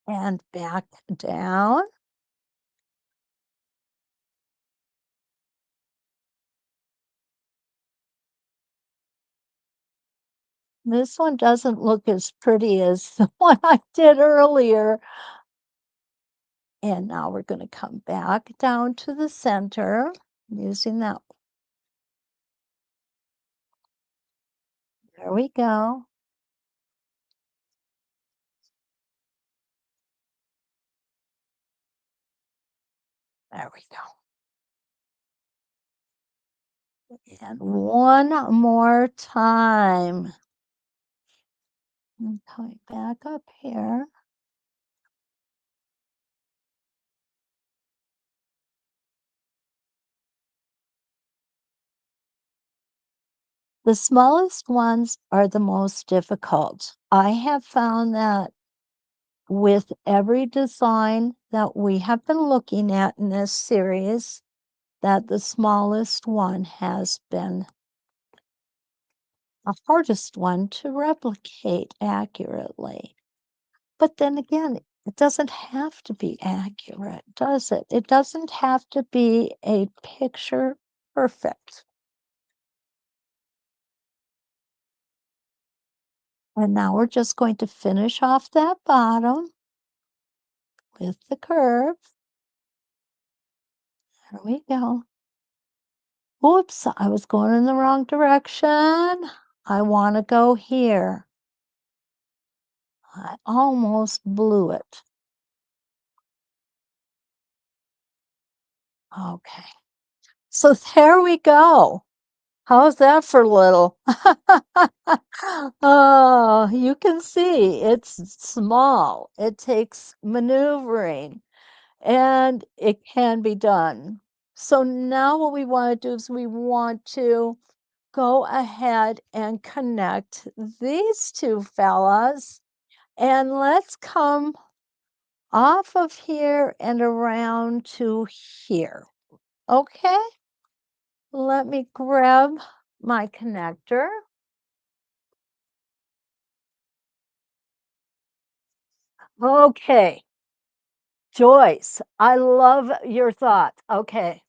A: And back down. This one doesn't look as pretty as the one I did earlier. And now we're going to come back down to the center using that. There we go. There we go. And one more time. I'm coming back up here. The smallest ones are the most difficult. I have found that with every design that we have been looking at in this series, that the smallest one has been the hardest one to replicate accurately. But then again, it doesn't have to be accurate, does it? It doesn't have to be a picture perfect. And now we're just going to finish off that bottom with the curve. There we go. Oops, I was going in the wrong direction. I want to go here. I almost blew it. Okay. So there we go. How's that for little? Oh, you can see it's small. It takes maneuvering and it can be done. So now what we want to do is we want to go ahead and connect these two fellas. And let's come off of here and around to here. Okay, let me grab my connector. Okay, Joyce, I love your thought. Okay.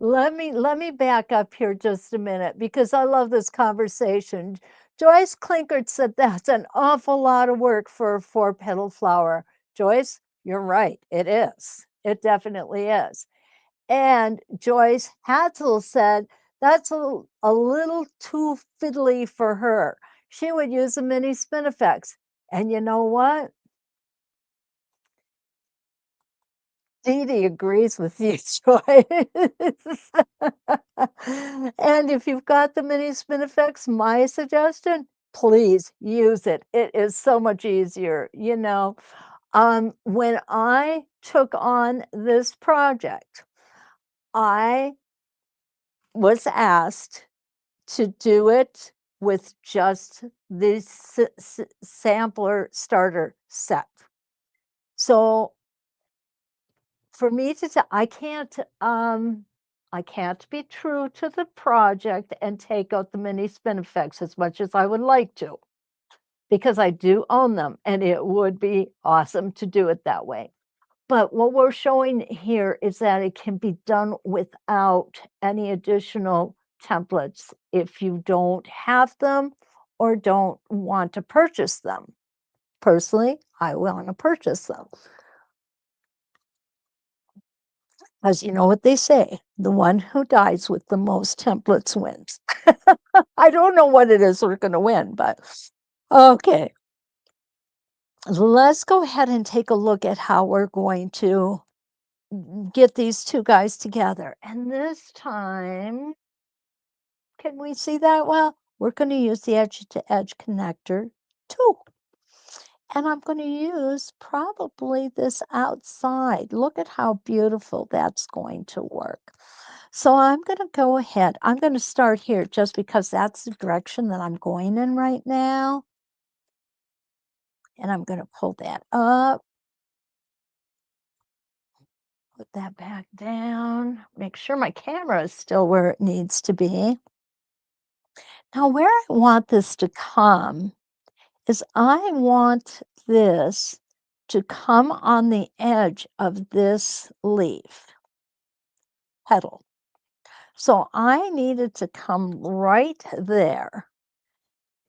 A: Let me back up here just a minute because I love this conversation. Joyce Klinkert said that's an awful lot of work for a four-petal flower. Joyce, you're right. It is. It definitely is. And Joyce Hatzel said that's a little too fiddly for her. She would use a mini spinifex. And you know what? Dee Dee agrees with you, Joyce. And if you've got the mini spinifex, my suggestion, please use it. It is so much easier, you know. When I took on this project, I was asked to do it with just this sampler starter set. So for me to say I can't be true to the project and take out the mini spinifex as much as I would like to because I do own them and it would be awesome to do it that way. But what we're showing here is that it can be done without any additional templates if you don't have them or don't want to purchase them. Personally, I want to purchase them. As you know what they say, the one who dies with the most templates wins. I don't know what it is we're going to win, but okay. Let's go ahead and take a look at how we're going to get these two guys together. And this time, can we see that well? We're going to use the edge to edge connector too. And I'm going to use probably this outside. Look at how beautiful that's going to work. So I'm going to go ahead. I'm going to start here just because that's the direction that I'm going in right now. And I'm going to pull that up, put that back down, make sure my camera is still where it needs to be. Now, where I want this to come is I want this to come on the edge of this leaf petal. So I needed to come right there.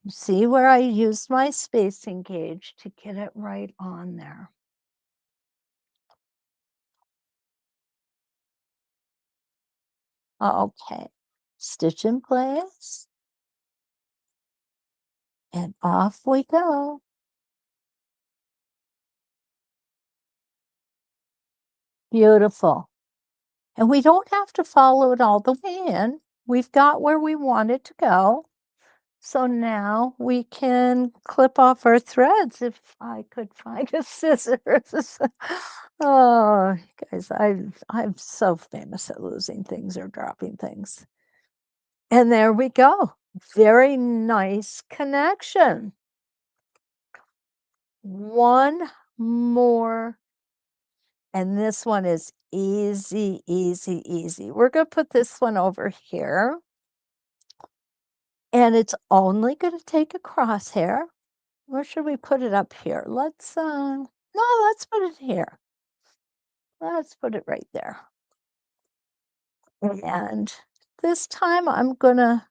A: See where I used my spacing gauge to get it right on there. Okay, stitch in place and off we go. Beautiful. And we don't have to follow it all the way in. We've got where we want it to go. So now we can clip off our threads if I could find a scissors. Oh, guys, I'm so famous at losing things or dropping things. And there we go. Very nice connection. One more, and this one is easy, easy, easy. We're going to put this one over here, and it's only going to take a crosshair. Where should we put it up here? No, let's put it here. Let's put it right there. And this time I'm gonna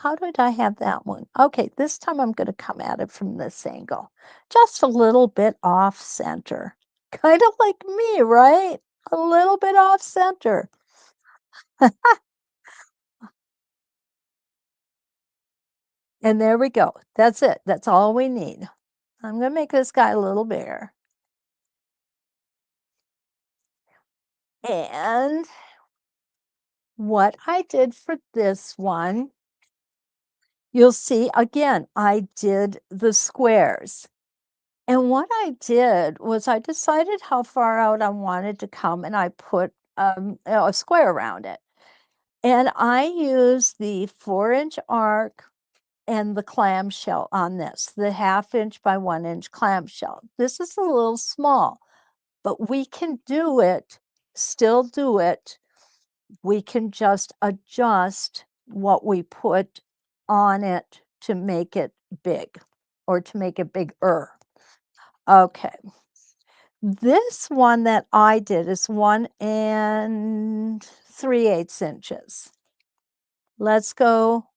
A: how did I have that one? Okay, this time I'm going to come at it from this angle, just a little bit off center. Kind of like me, right? A little bit off center. And there we go. That's it. That's all we need. I'm going to make this guy a little bigger. And what I did for this one, you'll see again, I did the squares. And what I did was I decided how far out I wanted to come and I put a square around it. And I used the 4-inch arc and the clamshell on this, the 1/2 inch by 1-inch clamshell. This is a little small, but we can do it, still do it. We can just adjust what we put on it to make it big or to make it bigger. Okay. This one that I did is 1 3/8 inches. Let's go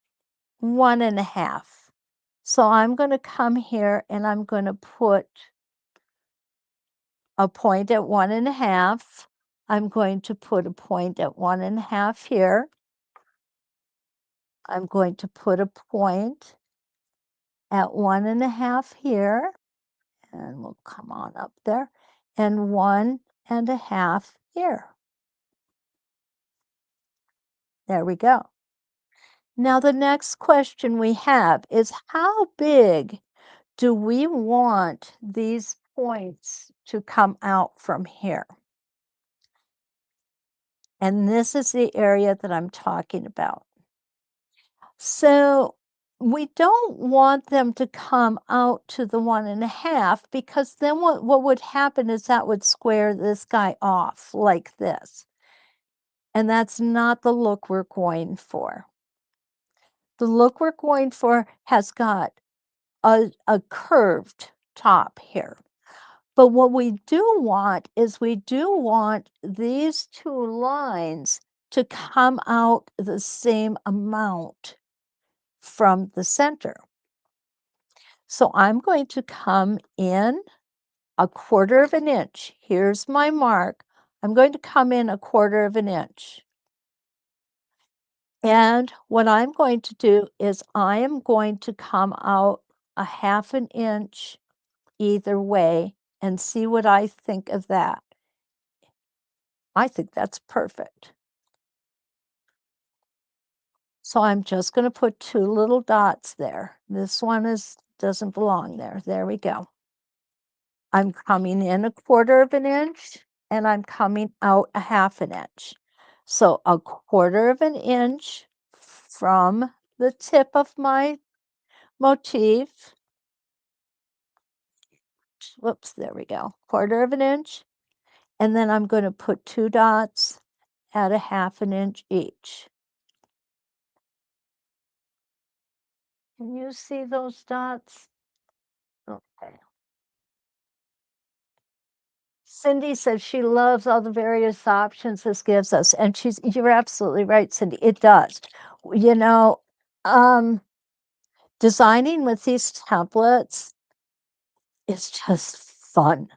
A: 1 1/2. So I'm going to come here and I'm going to put a point at 1 1/2. I'm going to put a point at 1 1/2 here. I'm going to put a point at 1 1/2 here, and we'll come on up there, and 1 1/2 here. There we go. Now, the next question we have is how big do we want these points to come out from here? And this is the area that I'm talking about. So we don't want them to come out to the 1 1/2 because then what would happen is that would square this guy off like this. And that's not the look we're going for. The look we're going for has got a curved top here. But what we do want is we do want these two lines to come out the same amount from the center. So I'm going to come in 1/4 of an inch. Here's my mark. I'm going to come in 1/4 of an inch. And what I'm going to do is I am going to come out 1/2 an inch either way and see what I think of that. I think that's perfect. So I'm just going to put 2 little dots there. This one doesn't belong there. There we go. I'm coming in 1/4 of an inch and I'm coming out 1/2 an inch. So 1/4 of an inch from the tip of my motif. Whoops, there we go. 1/4 of an inch. And then I'm going to put 2 dots at 1/2 an inch each. Can you see those dots? Okay. Cindy says she loves all the various options this gives us, and you're absolutely right, Cindy. It does. You know, um, designing with these templates is just fun.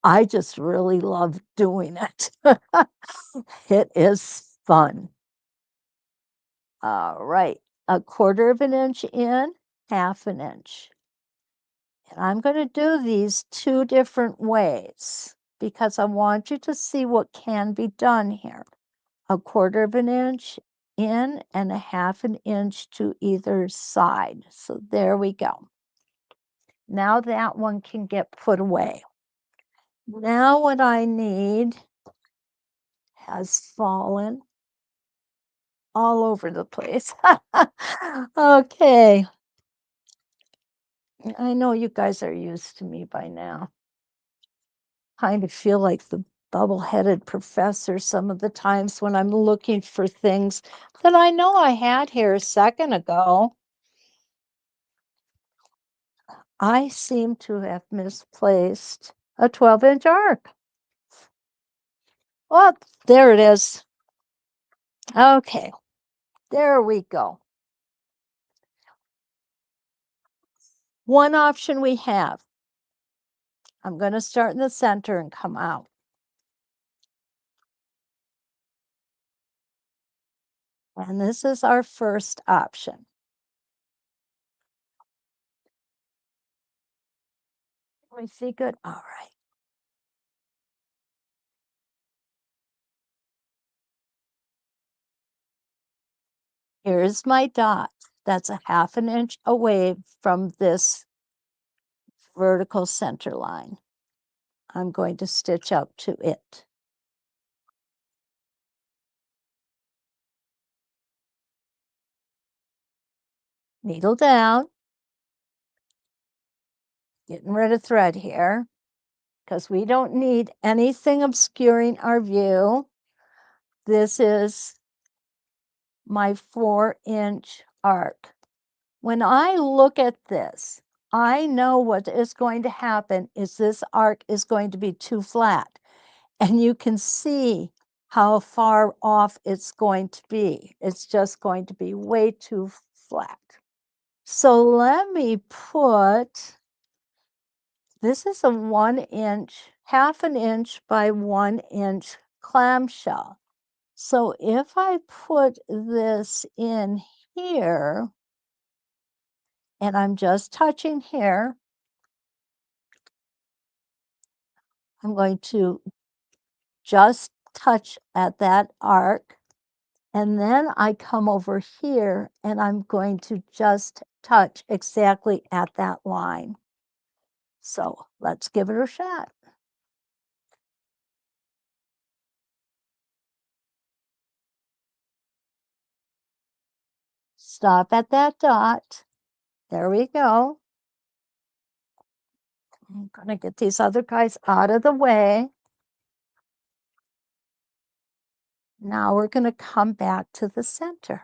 A: I just really love doing it. It is fun. All right, 1/4 of an inch in, 1/2 an inch. And I'm going to do these 2 different ways because I want you to see what can be done here. 1/4 of an inch in and 1/2 an inch to either side. So there we go. Now that one can get put away. Now what I need has fallen all over the place. Okay. I know you guys are used to me by now. Kind of feel like the bubble-headed professor some of the times when I'm looking for things that I know I had here a second ago. I seem to have misplaced a 12-inch arc. Oh, there it is. Okay, there we go. one option we have. I'm going to start in the center and come out. And this is our first option. Let me see good. All right. Here's my dot. That's a 1/2 inch away from this vertical center line. I'm going to stitch up to it. Needle down. Getting rid of thread here because we don't need anything obscuring our view. This is my 4-inch arc. When I look at this, I know what is going to happen is this arc is going to be too flat. And you can see how far off it's going to be. It's just going to be way too flat. So let me put, this is a 1-inch, 1/2 inch by 1-inch clamshell. So if I put this in here, and I'm just touching here, I'm going to just touch at that arc. And then I come over here and I'm going to just touch exactly at that line. So let's give it a shot. Stop at that dot. There we go. I'm gonna get these other guys out of the way. Now we're gonna come back to the center.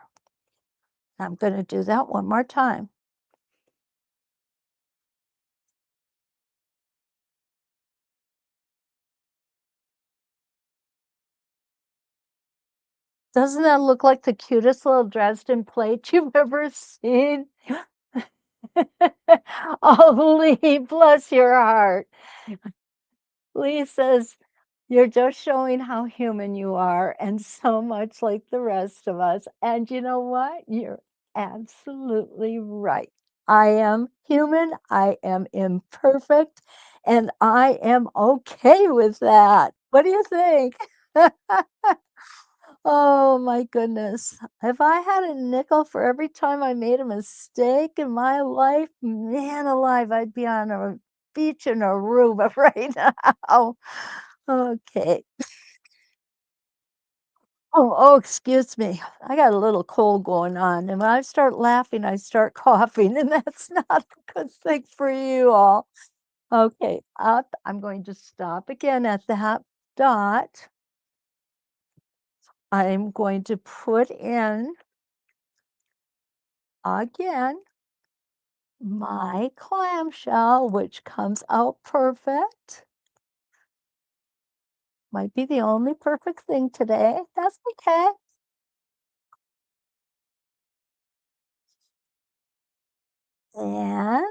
A: I'm gonna do that one more time. Doesn't that look like the cutest little Dresden plate you've ever seen? Oh, Lee, bless your heart. Lee says, you're just showing how human you are and so much like the rest of us. And you know what? You're absolutely right. I am human, I am imperfect, and I am okay with that. What do you think? Oh my goodness. If I had a nickel for every time I made a mistake in my life, man alive, I'd be on a beach in Aruba right now. Okay. Oh, excuse me. I got a little cold going on. And when I start laughing, I start coughing, and that's not a good thing for you all. Okay, up. I'm going to stop again at that dot. I'm going to put in again my clamshell, which comes out perfect. Might be the only perfect thing today. That's okay. And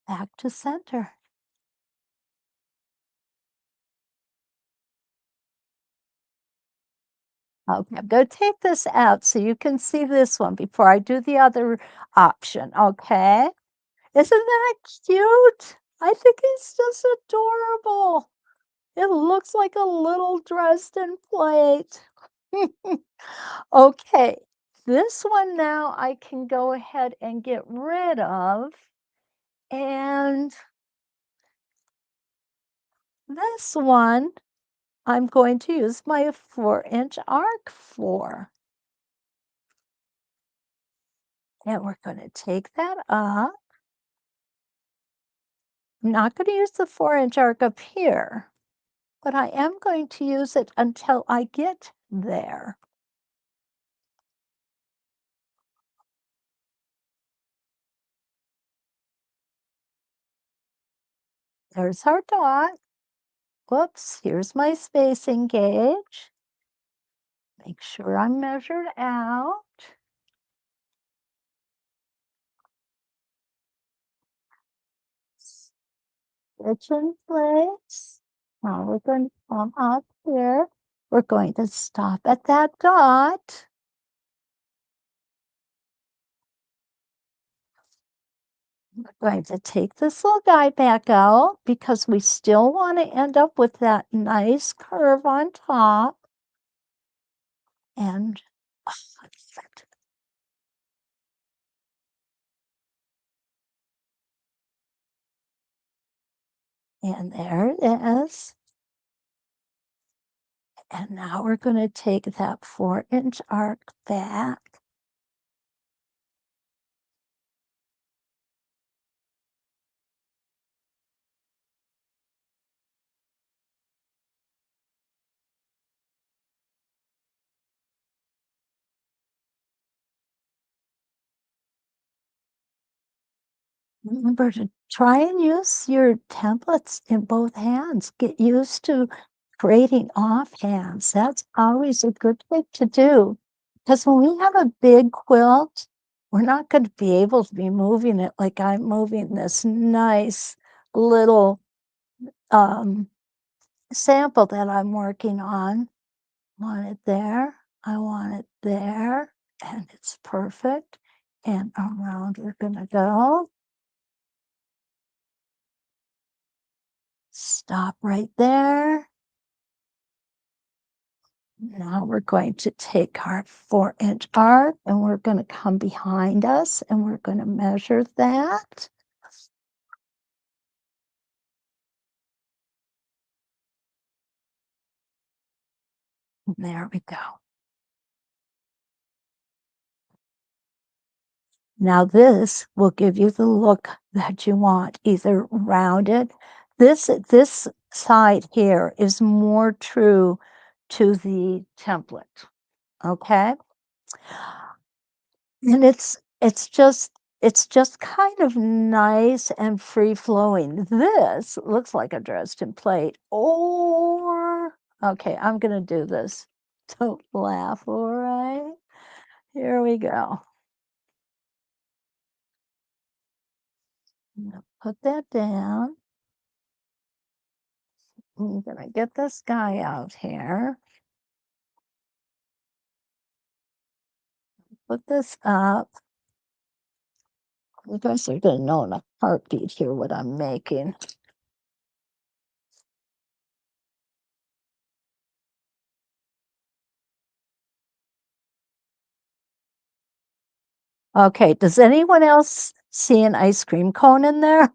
A: back to center. Okay, I'm going to take this out so you can see this one before I do the other option. Okay. Isn't that cute? I think it's just adorable. It looks like a little Dresden plate. Okay, this one now I can go ahead and get rid of. And this one I'm going to use my 4-inch arc for. And we're going to take that up. I'm not going to use the 4-inch arc up here, but I am going to use it until I get there. There's our dot. Whoops, here's my spacing gauge. Make sure I'm measured out. Stitch in place. Now we're going to come up here. We're going to stop at that dot. We're going to take this little guy back out because we still want to end up with that nice curve on top. And oh, and there it is. And now we're going to take that 4-inch arc back. Remember to try and use your templates in both hands. Get used to creating offhands. That's always a good thing to do. Because when we have a big quilt, we're not going to be able to be moving it like I'm moving this nice little sample that I'm working on. Want it there. I want it there. And it's perfect. And around we're going to go. Stop right there. Now we're going to take our 4-inch arc and we're going to come behind us and we're going to measure that. And there we go. Now this will give you the look that you want, either rounded. This side here is more true to the template, okay? And it's just kind of nice and free flowing. This looks like a Dresden plate, or okay, I'm gonna do this. Don't laugh, all right? Here we go. I'm gonna put that down. I'm gonna get this guy out here. Put this up. You guys are gonna know in a heartbeat here what I'm making. Okay, does anyone else see an ice cream cone in there?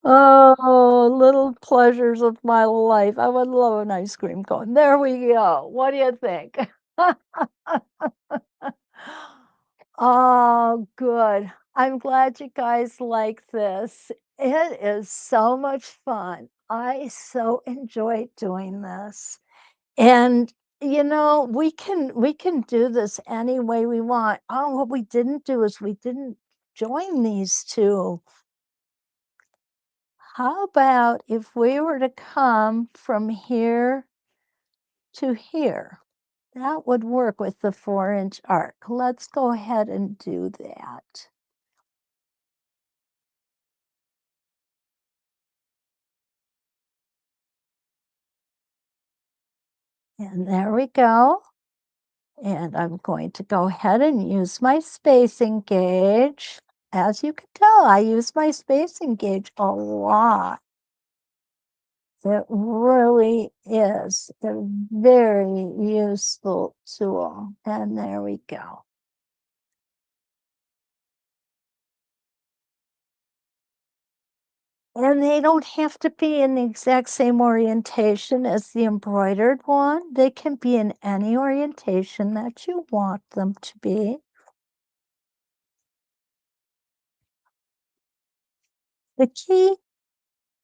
A: Oh, little pleasures of my life. I would love an ice cream cone. There we go. What do you think? Oh, good. I'm glad you guys like this. It is so much fun. I so enjoy doing this. And we can do this any way we want. Oh, what we didn't do is we didn't join these two. How about if we were to come from here to here? That would work with the 4-inch arc. Let's go ahead and do that. And there we go. And I'm going to go ahead and use my spacing gauge. As you can tell, I use my spacing gauge a lot. It really is a very useful tool. And there we go. And they don't have to be in the exact same orientation as the embroidered one. They can be in any orientation that you want them to be. The key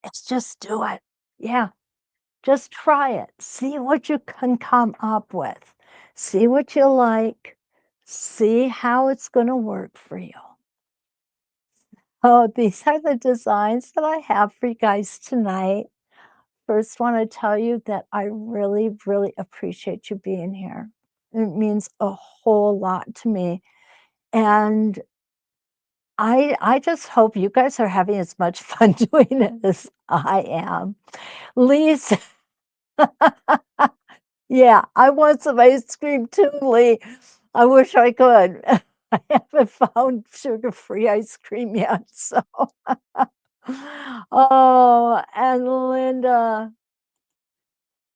A: is just do it. Yeah, just try it. See what you can come up with. See what you like. See how it's going to work for you. Oh, these are the designs that I have for you guys tonight. First, want to tell you that I really, really appreciate you being here. It means a whole lot to me. And I just hope you guys are having as much fun doing it as I am. Lee's yeah, I want some ice cream too, Lee. I wish I could. I haven't found sugar-free ice cream yet, so Oh, and Linda,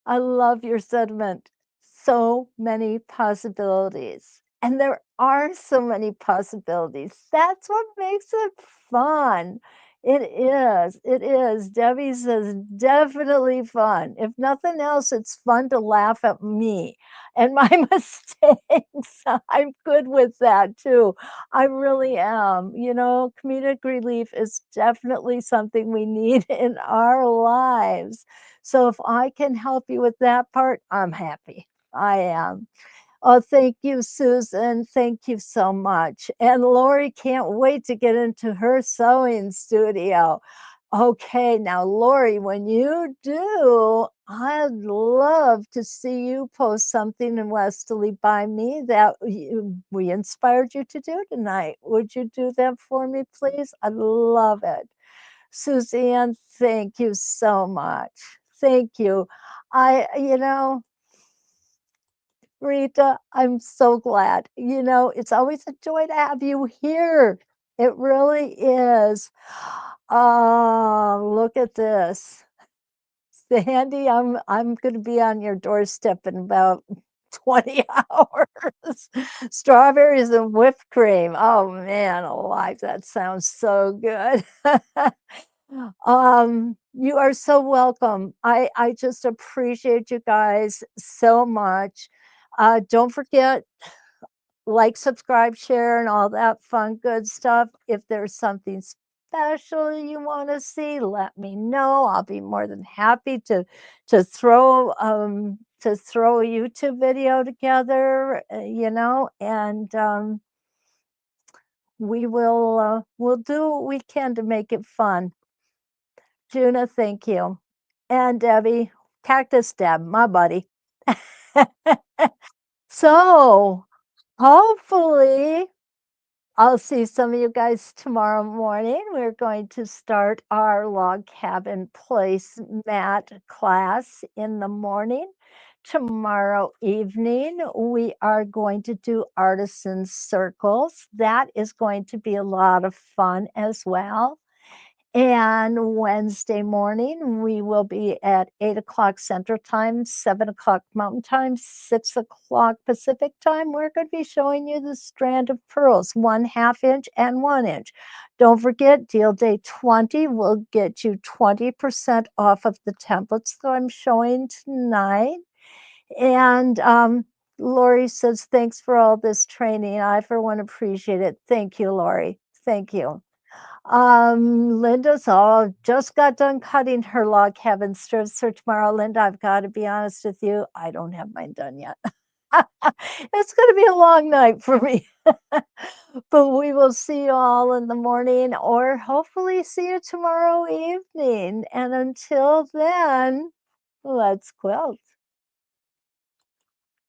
A: I love your sentiment. So many possibilities. And there are so many possibilities. That's what makes it fun. It is. It is. Debbie says definitely fun. If nothing else, it's fun to laugh at me and my mistakes. I'm good with that too. I really am. You know, comedic relief is definitely something we need in our lives. So if I can help you with that part, I'm happy. I am. Oh, thank you, Susan. Thank you so much. And Lori can't wait to get into her sewing studio. Okay, now, Lori, when you do, I'd love to see you post something in Westerly by me that we inspired you to do tonight. Would you do that for me, please? I'd love it. Suzanne, thank you so much. Thank you. Rita, I'm so glad. It's always a joy to have you here. It really is. Oh, look at this. Sandy, I'm gonna be on your doorstep in about 20 hours. Strawberries and whipped cream. Oh man, alive, that sounds so good. You are so welcome. I just appreciate you guys so much. Don't forget, like, subscribe, share, and all that fun, good stuff. If there's something special you want to see, let me know. I'll be more than happy to throw a YouTube video together, and we'll do what we can to make it fun. Juna, thank you. And Debbie, Cactus Deb, my buddy. So, hopefully, I'll see some of you guys tomorrow morning. We're going to start our log cabin placemat class in the morning. Tomorrow evening, we are going to do artisan circles. That is going to be a lot of fun as well. And Wednesday morning, we will be at 8 o'clock Central Time, 7 o'clock Mountain Time, 6 o'clock Pacific Time. We're going to be showing you the strand of pearls, 1/2 inch and 1 inch. Don't forget, Deal Day 20 will get you 20% off of the templates that I'm showing tonight. And Lori says, thanks for all this training. I, for one, appreciate it. Thank you, Lori. Thank you. Linda's all just got done cutting her log cabin strips for tomorrow. Linda, I've got to be honest with you, I don't have mine done yet. It's going to be a long night for me. But we will see you all in the morning or hopefully see you tomorrow evening. And until then, let's quilt.